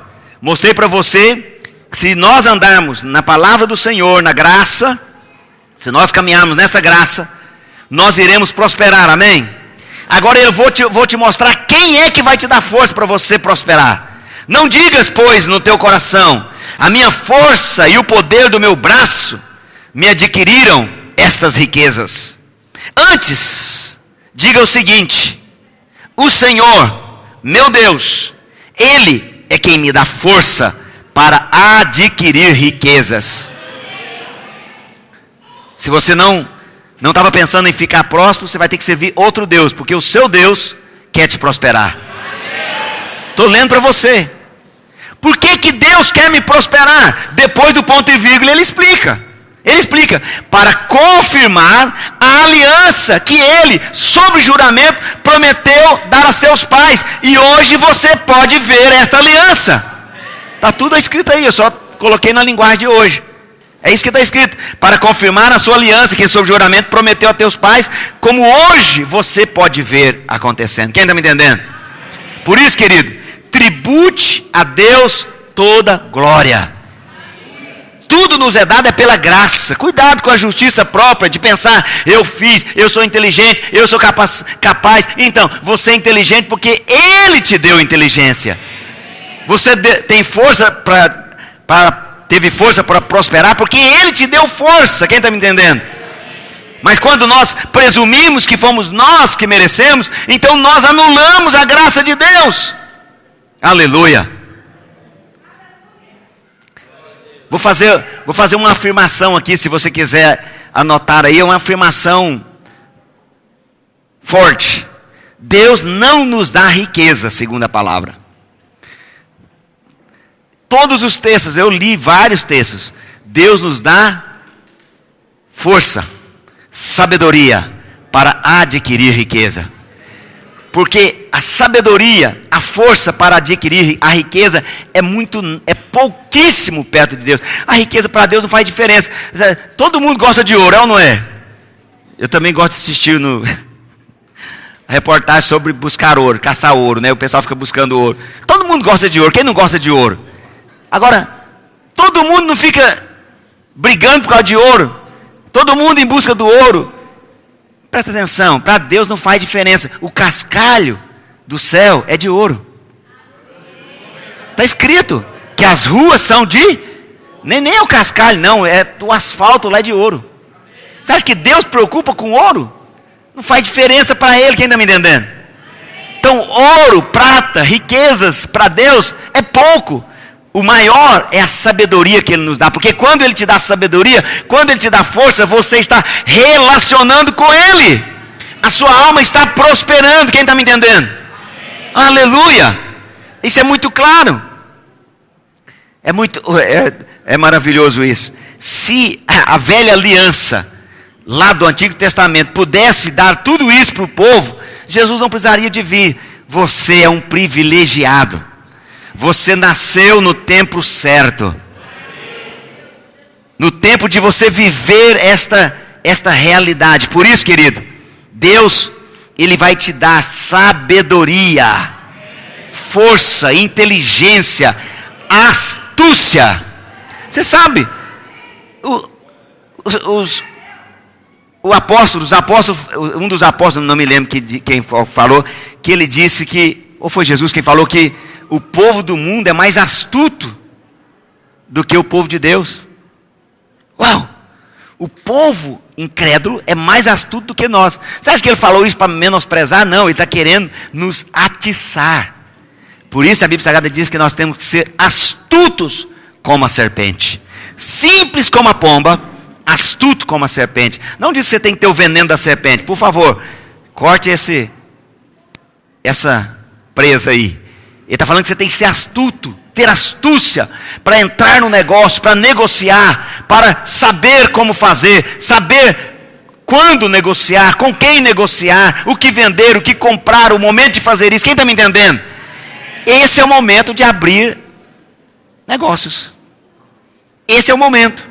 Mostrei para você que se nós andarmos na palavra do Senhor, na graça, se nós caminharmos nessa graça, nós iremos prosperar, amém? Agora eu vou te mostrar quem é que vai te dar força para você prosperar. Não digas, pois, no teu coração, a minha força e o poder do meu braço me adquiriram estas riquezas. Antes, diga o seguinte: o Senhor, meu Deus, Ele é quem me dá força para adquirir riquezas. Se você não estava pensando em ficar próspero, você vai ter que servir outro Deus, porque o seu Deus quer te prosperar. Estou lendo para você. Por que Deus quer me prosperar? Depois do ponto e vírgula ele explica. Ele explica, para confirmar a aliança que ele, sob juramento, prometeu dar a seus pais. E hoje você pode ver esta aliança. Está tudo escrito aí, eu só coloquei na linguagem de hoje. É isso que está escrito. Para confirmar a sua aliança, que sob juramento prometeu a teus pais, como hoje você pode ver acontecendo. Quem está me entendendo? Por isso, querido, tribute a Deus toda glória. Tudo nos é dado é pela graça. Cuidado com a justiça própria de pensar, eu fiz, eu sou inteligente, eu sou capaz. Então, você é inteligente porque Ele te deu inteligência. Você tem força teve força para prosperar porque Ele te deu força. Quem está me entendendo? Mas quando nós presumimos que fomos nós que merecemos, então nós anulamos a graça de Deus. Aleluia. Vou fazer uma afirmação aqui, se você quiser anotar aí, é uma afirmação forte. Deus não nos dá riqueza, segundo a palavra. Todos os textos, eu li vários textos. Deus nos dá força, sabedoria para adquirir riqueza. Porque a sabedoria, a força para adquirir a riqueza é pouquíssimo perto de Deus. A riqueza para Deus não faz diferença. Todo mundo gosta de ouro, é ou não é? Eu também gosto de assistir a reportagem sobre buscar ouro, caçar ouro, né? O pessoal fica buscando ouro. Todo mundo gosta de ouro, quem não gosta de ouro? Agora, todo mundo não fica brigando por causa de ouro. Todo mundo em busca do ouro. Presta atenção, para Deus não faz diferença. O cascalho do céu é de ouro. Está escrito que as ruas são de... Nem é o cascalho, não. É o asfalto lá de ouro. Você acha que Deus preocupa com ouro? Não faz diferença para Ele, quem está me entendendo? Então, ouro, prata, riquezas, para Deus é pouco. O maior é a sabedoria que Ele nos dá. Porque quando Ele te dá sabedoria, quando Ele te dá força, você está relacionando com Ele. A sua alma está prosperando. Quem está me entendendo? Aleluia! Isso é muito claro. É maravilhoso isso. Se a velha aliança, lá do Antigo Testamento, pudesse dar tudo isso para o povo, Jesus não precisaria de vir. Você é um privilegiado. Você nasceu no tempo certo. No tempo de você viver esta realidade. Por isso, querido, Deus, Ele vai te dar sabedoria, força, inteligência, astúcia. Você sabe, um dos apóstolos, não me lembro quem falou, que ele disse que, ou foi Jesus quem falou que o povo do mundo é mais astuto do que o povo de Deus. Uau! O povo incrédulo é mais astuto do que nós. Você acha que ele falou isso para menosprezar? Não, ele está querendo nos atiçar. Por isso a Bíblia Sagrada diz que nós temos que ser astutos como a serpente. Simples como a pomba, astuto como a serpente. Não diz que você tem que ter o veneno da serpente. Por favor, corte essa presa aí. Ele está falando que você tem que ser astuto, ter astúcia para entrar no negócio, para negociar, para saber como fazer, saber quando negociar, com quem negociar, o que vender, o que comprar, o momento de fazer isso. Quem está me entendendo? Esse é o momento de abrir negócios. Esse é o momento.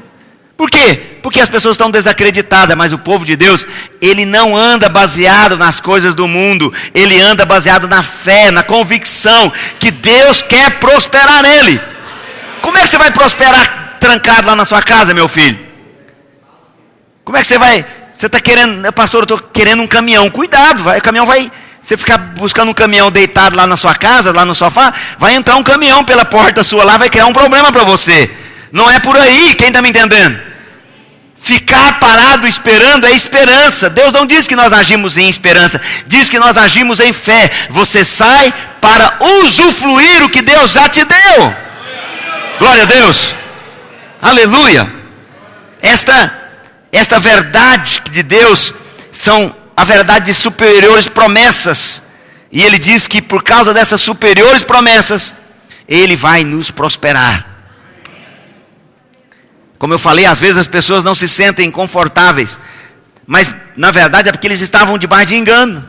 Por quê? Porque as pessoas estão desacreditadas, mas o povo de Deus, ele não anda baseado nas coisas do mundo, ele anda baseado na fé, na convicção que Deus quer prosperar nele. Como é que você vai prosperar trancado lá na sua casa, meu filho? Como é que você vai? Você está querendo, pastor, eu estou querendo um caminhão. Cuidado, o caminhão vai. Você ficar buscando um caminhão deitado lá na sua casa, lá no sofá, vai entrar um caminhão pela porta sua lá, vai criar um problema para você. Não é por aí, quem está me entendendo? Ficar parado esperando é esperança. Deus não diz que nós agimos em esperança, diz que nós agimos em fé. Você sai para usufruir o que Deus já te deu. Glória a Deus. Aleluia. Esta verdade de Deus são a verdade de superiores promessas. E Ele diz que por causa dessas superiores promessas, Ele vai nos prosperar. Como eu falei, às vezes as pessoas não se sentem confortáveis, mas na verdade é porque eles estavam debaixo de engano.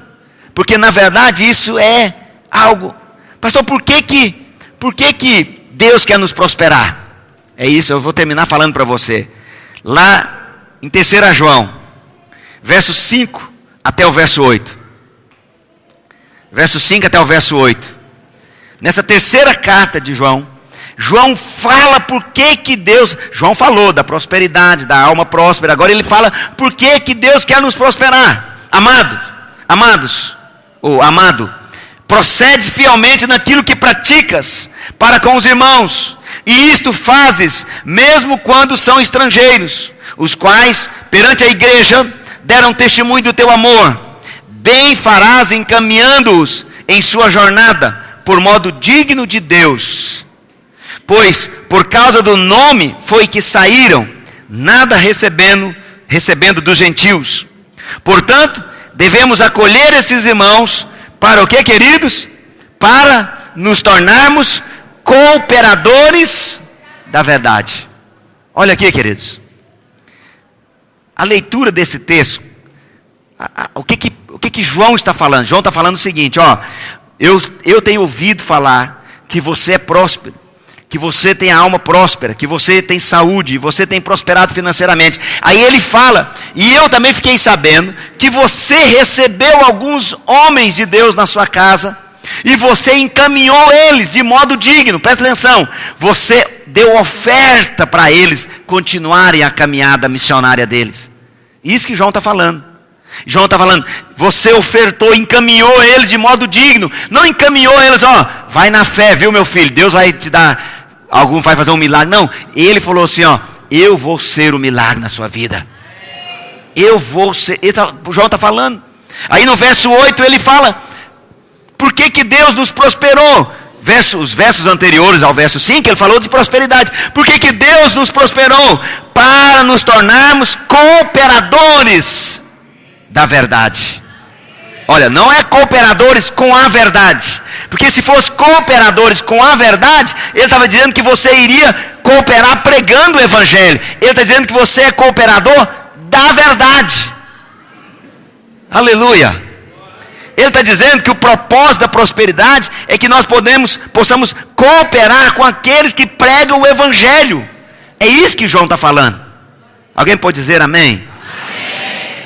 Porque na verdade isso é algo. Pastor, por que Deus quer nos prosperar? É isso, eu vou terminar falando para você. Lá em 3 João, verso 5 até o verso 8. Verso 5 até o verso 8. Nessa terceira carta de João, João fala por que Deus... João falou da prosperidade, da alma próspera. Agora ele fala por que Deus quer nos prosperar. Amado, procedes fielmente naquilo que praticas para com os irmãos. E isto fazes mesmo quando são estrangeiros, os quais perante a igreja deram testemunho do teu amor. Bem farás encaminhando-os em sua jornada por modo digno de Deus. Pois por causa do nome foi que saíram, nada recebendo dos gentios. Portanto, devemos acolher esses irmãos para o que, queridos? Para nos tornarmos cooperadores da verdade. Olha aqui, queridos. A leitura desse texto, o que João está falando? João está falando o seguinte, eu tenho ouvido falar que você é próspero, que você tem a alma próspera, que você tem saúde, você tem prosperado financeiramente. Aí ele fala, e eu também fiquei sabendo, que você recebeu alguns homens de Deus na sua casa, e você encaminhou eles de modo digno. Presta atenção, você deu oferta para eles continuarem a caminhada missionária deles. Isso que João está falando. João está falando, você ofertou, encaminhou eles de modo digno. Não encaminhou eles, vai na fé, viu meu filho, Deus vai te dar, algum vai fazer um milagre. Não, ele falou assim, eu vou ser o milagre na sua vida. Eu vou ser, João está falando. Aí no verso 8 ele fala, por que Deus nos prosperou? Os versos anteriores ao verso 5, ele falou de prosperidade. Por que Deus nos prosperou? Para nos tornarmos cooperadores da verdade. Olha, não é cooperadores com a verdade. Porque se fosse cooperadores com a verdade, ele estava dizendo que você iria cooperar pregando o evangelho. Ele está dizendo que você é cooperador da verdade. Aleluia. Ele está dizendo que o propósito da prosperidade é que nós possamos cooperar com aqueles que pregam o evangelho. É isso que João está falando. Alguém pode dizer amém?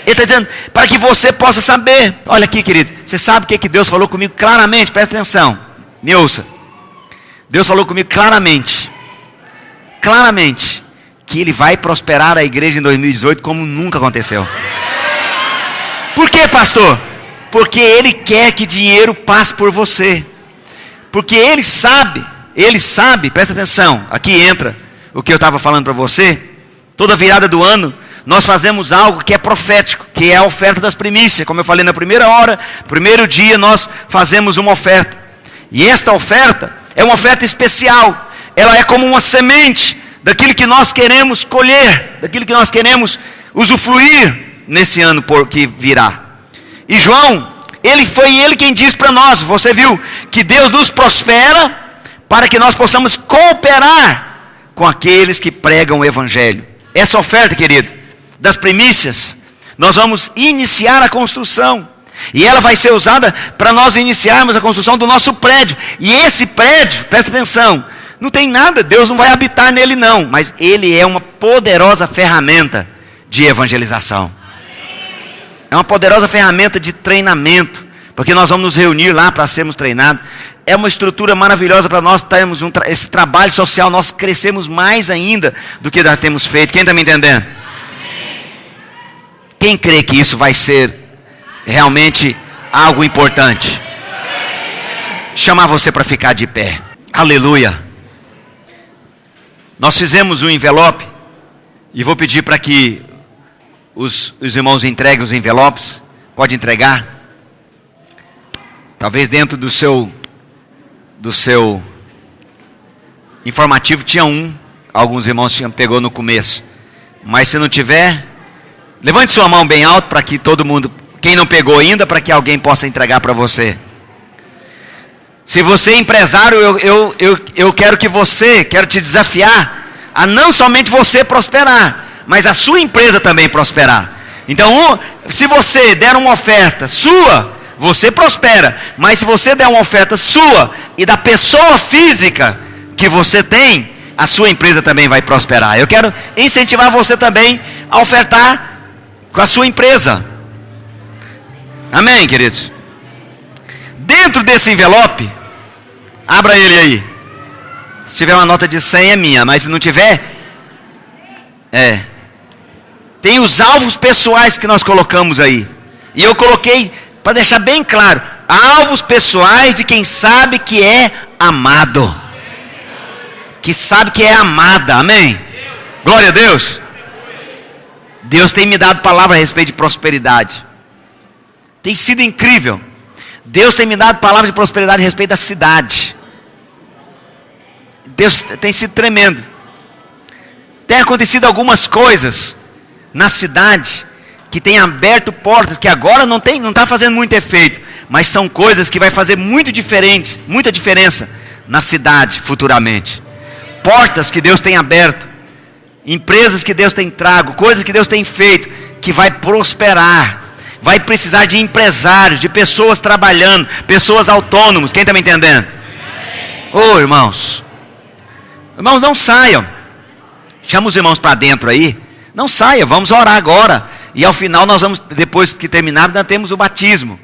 Ele está dizendo, para que você possa saber. Olha aqui, querido, você sabe o que Deus falou comigo claramente? Presta atenção, me ouça. Deus falou comigo claramente, que Ele vai prosperar a igreja em 2018 como nunca aconteceu. Por quê, pastor? Porque Ele quer que dinheiro passe por você. Porque Ele sabe, presta atenção, aqui entra o que eu estava falando para você. Toda virada do ano, nós fazemos algo que é profético, que é a oferta das primícias. Como eu falei na primeira hora, primeiro dia nós fazemos uma oferta. E esta oferta é uma oferta especial. Ela é como uma semente daquilo que nós queremos colher, daquilo que nós queremos usufruir nesse ano que virá. E João, foi ele quem disse para nós, você viu, que Deus nos prospera para que nós possamos cooperar com aqueles que pregam o evangelho. Essa oferta, querido, das primícias, nós vamos iniciar a construção. E ela vai ser usada para nós iniciarmos a construção do nosso prédio. E esse prédio, presta atenção, não tem nada, Deus não vai habitar nele não, mas ele é uma poderosa ferramenta de evangelização. É uma poderosa ferramenta de treinamento, porque nós vamos nos reunir lá para sermos treinados. É uma estrutura maravilhosa para nós termos esse trabalho social, nós crescemos mais ainda do que já temos feito. Quem está me entendendo? Quem crê que isso vai ser realmente algo importante? Chamar você para ficar de pé. Aleluia. Nós fizemos um envelope, e vou pedir para que os irmãos entreguem os envelopes. Pode entregar. Talvez dentro do seu informativo tinha alguns irmãos pegou no começo, mas se não tiver, levante sua mão bem alto para que todo mundo, quem não pegou ainda, para que alguém possa entregar para você. Se você é empresário, eu quero te desafiar a não somente você prosperar, mas a sua empresa também prosperar. Então, se você der uma oferta sua, você prospera. Mas se você der uma oferta sua e da pessoa física que você tem, a sua empresa também vai prosperar. Eu quero incentivar você também a ofertar com a sua empresa. Amém, queridos? Dentro desse envelope, abra ele aí. Se tiver uma nota de 100 é minha, mas se não tiver, tem os alvos pessoais que nós colocamos aí. E eu coloquei, para deixar bem claro, alvos pessoais de quem sabe que é amado. Que sabe que é amada, amém? Glória a Deus. Deus tem me dado palavra a respeito de prosperidade. Tem sido incrível. Deus tem me dado palavra de prosperidade a respeito da cidade. Deus tem sido tremendo. Tem acontecido algumas coisas na cidade que tem aberto portas que agora não está fazendo muito efeito, mas são coisas que vai fazer muita diferença na cidade futuramente. Portas que Deus tem aberto, empresas que Deus tem trago, coisas que Deus tem feito, que vai prosperar. Vai precisar de empresários, de pessoas trabalhando, pessoas autônomos. Quem está me entendendo? Ô irmãos, não saiam. Chama os irmãos para dentro aí. Não saia, vamos orar agora. E ao final nós vamos, depois que terminarmos, nós temos o batismo.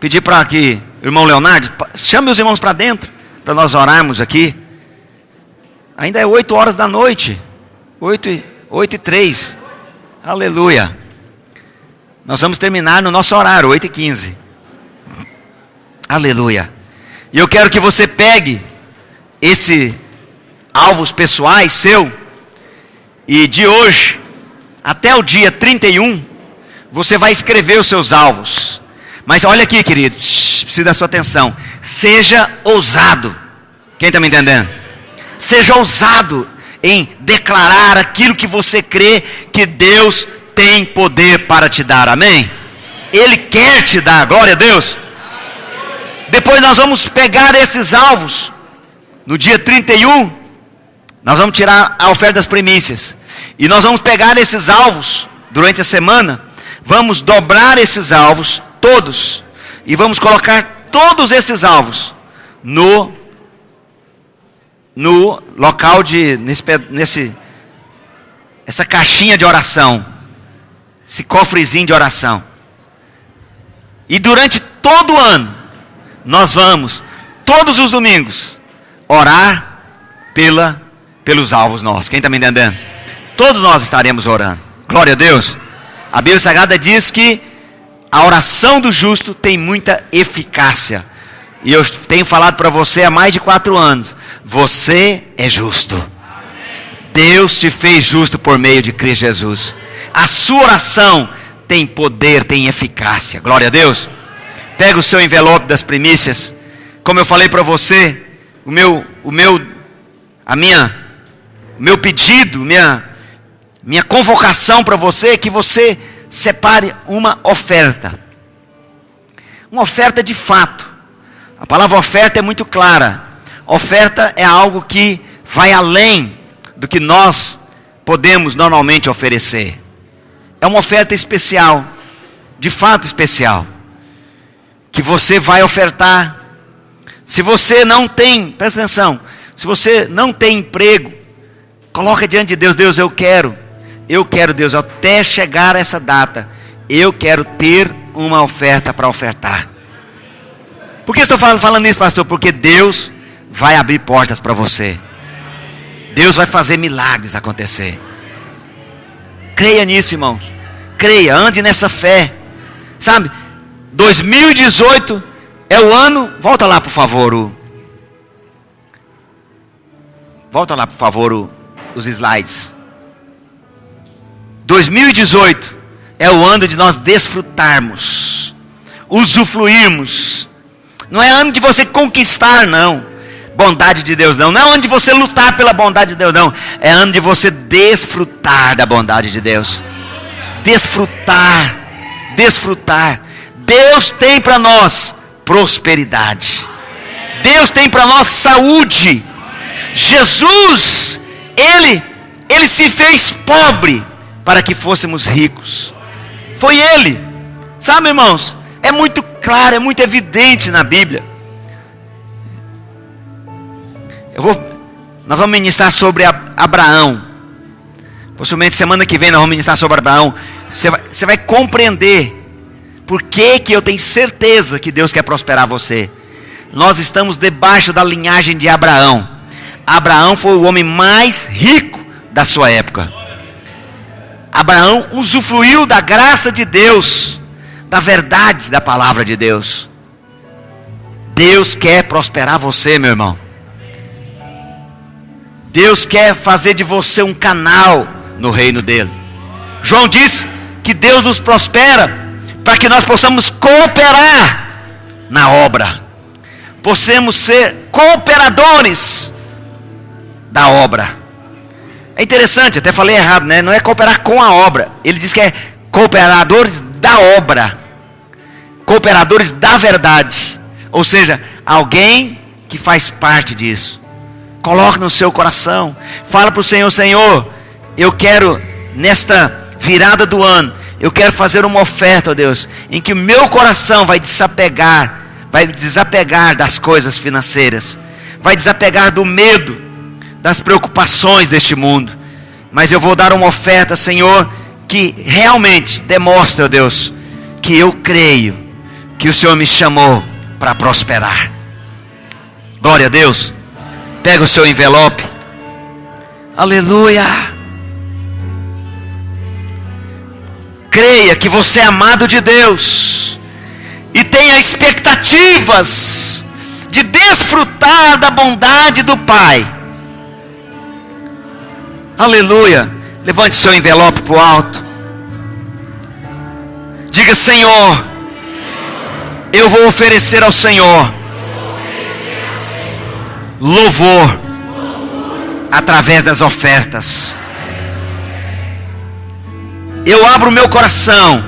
Pedir para que o irmão Leonardo chame os irmãos para dentro, para nós orarmos aqui. Ainda é 8 horas da noite. 8:03. Aleluia. Nós vamos terminar no nosso horário, 8:15. Aleluia. E eu quero que você pegue esse alvos pessoais seu, e de hoje até o dia 31, você vai escrever os seus alvos. Mas olha aqui, querido, preciso da sua atenção. Seja ousado. Quem está me entendendo? Seja ousado em declarar aquilo que você crê que Deus tem poder para te dar, amém? Ele quer te dar, glória a Deus. Depois nós vamos pegar esses alvos. No dia 31, nós vamos tirar a oferta das primícias. E nós vamos pegar esses alvos durante a semana. Vamos dobrar esses alvos todos. E vamos colocar todos esses alvos no local essa caixinha de oração. Esse cofrezinho de oração. E durante todo o ano, nós vamos, todos os domingos, orar pelos alvos nossos. Quem está me entendendo? Todos nós estaremos orando. Glória a Deus. A Bíblia Sagrada diz que a oração do justo tem muita eficácia. E eu tenho falado para você há mais de 4 anos. Você é justo. Deus te fez justo por meio de Cristo Jesus. A sua oração tem poder, tem eficácia. Glória a Deus. Pega o seu envelope das primícias. Como eu falei para você, o meu pedido, minha convocação para você é que você separe uma oferta. Uma oferta de fato. A palavra oferta é muito clara. Oferta é algo que vai além do que nós podemos normalmente oferecer. É uma oferta especial, de fato especial, que você vai ofertar. Se você não tem, presta atenção, Se você não tem emprego, coloca diante de Deus: Deus, eu quero Deus, até chegar a essa data, eu quero ter uma oferta para ofertar. Por que estou falando isso, pastor? Porque Deus vai abrir portas para você. Deus vai fazer milagres acontecer. Creia nisso, irmãos. Creia, ande nessa fé. Sabe, 2018 é o ano. Volta lá, por favor. Volta lá, por favor, os slides. 2018 é o ano de nós desfrutarmos, usufruirmos. Não é ano de você conquistar, não. Bondade de Deus, não. Não é ano de você lutar pela bondade de Deus, não. É ano de você desfrutar da bondade de Deus. Desfrutar. Deus tem para nós prosperidade. Deus tem para nós saúde. Jesus, Ele se fez pobre para que fôssemos ricos. Foi Ele. Sabe, irmãos, é muito claro, é muito evidente na Bíblia. Nós vamos ministrar sobre Abraão. Possivelmente semana que vem nós vamos ministrar sobre Abraão. Você vai compreender por que eu tenho certeza que Deus quer prosperar você. Nós estamos debaixo da linhagem de Abraão. Abraão foi o homem mais rico da sua época. Abraão usufruiu da graça de Deus, da verdade da palavra de Deus. Deus quer prosperar você, meu irmão. Deus quer fazer de você um canal no reino dele. João diz que Deus nos prospera para que nós possamos cooperar na obra. Possamos ser cooperadores da obra. É interessante, até falei errado, né? Não é cooperar com a obra. Ele diz que é cooperadores da obra. Cooperadores da verdade. Ou seja, alguém que faz parte disso. Coloque no seu coração. Fala para o Senhor: Senhor, eu quero, nesta virada do ano, eu quero fazer uma oferta, ó Deus, em que o meu coração vai desapegar das coisas financeiras, vai desapegar do medo, das preocupações deste mundo. Mas eu vou dar uma oferta, Senhor, que realmente demonstre, ó Deus, que eu creio que o Senhor me chamou para prosperar. Glória a Deus. Pega o seu envelope. Aleluia. Creia que você é amado de Deus e tenha expectativas de desfrutar da bondade do Pai. Aleluia. Levante seu envelope para o alto. Diga: Senhor, eu vou oferecer ao Senhor louvor através das ofertas. Eu abro meu coração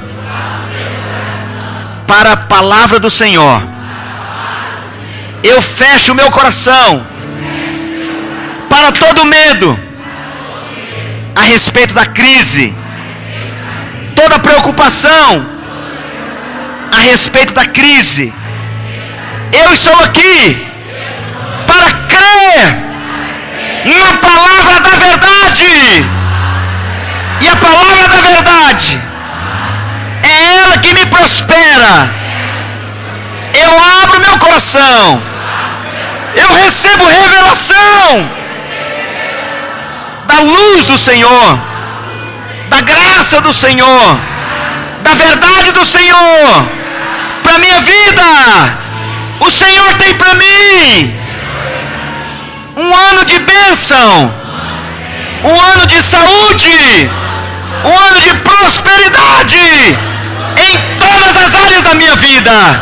para a palavra do Senhor. Eu fecho o meu coração para todo medo a respeito da crise, toda preocupação a respeito da crise. Eu estou aqui para crer na palavra da verdade. E a palavra da verdade é ela que me prospera. Eu abro meu coração. Eu recebo revelação da luz do Senhor, da graça do Senhor, da verdade do Senhor para minha vida. O Senhor tem para mim um ano de bênção, um ano de saúde, um ano de prosperidade em todas as áreas da minha vida.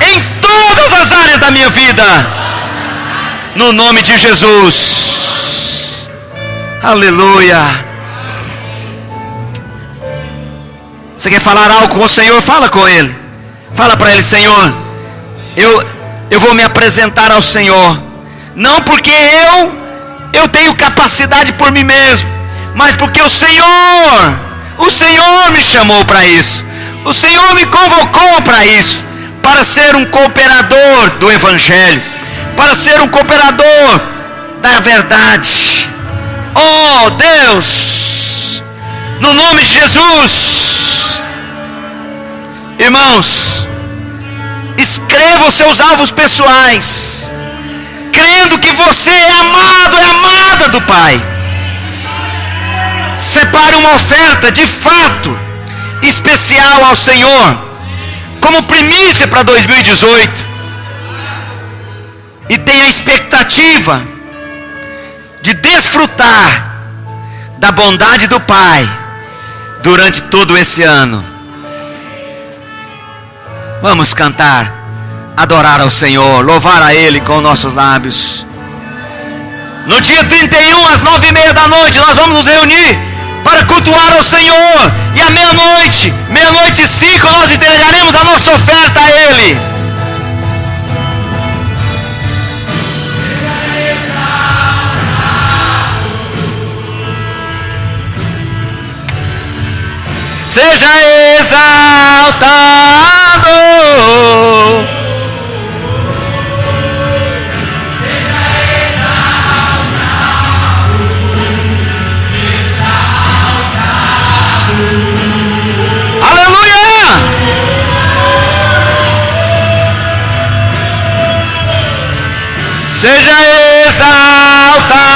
Em todas as áreas da minha vida. No nome de Jesus. Aleluia. Você quer falar algo com o Senhor? Fala com Ele. Fala para Ele: Senhor, eu vou me apresentar ao Senhor. Não porque eu tenho capacidade por mim mesmo, mas porque o Senhor me chamou para isso. O Senhor me convocou para isso, para ser um cooperador do Evangelho, para ser um cooperador da verdade. Oh Deus, no nome de Jesus, irmãos, escreva os seus alvos pessoais, crendo que você é amado, é amada do Pai. Separe uma oferta de fato especial ao Senhor, como primícia para 2018, e tenha a expectativa de desfrutar da bondade do Pai durante todo esse ano. Vamos cantar, adorar ao Senhor, louvar a Ele com nossos lábios. No dia 31, às 9:30 da noite, nós vamos nos reunir para cultuar ao Senhor. E à meia-noite, 00:05, nós entregaremos a nossa oferta a Ele. Seja exaltado. Seja exaltado. Aleluia! Seja exaltado.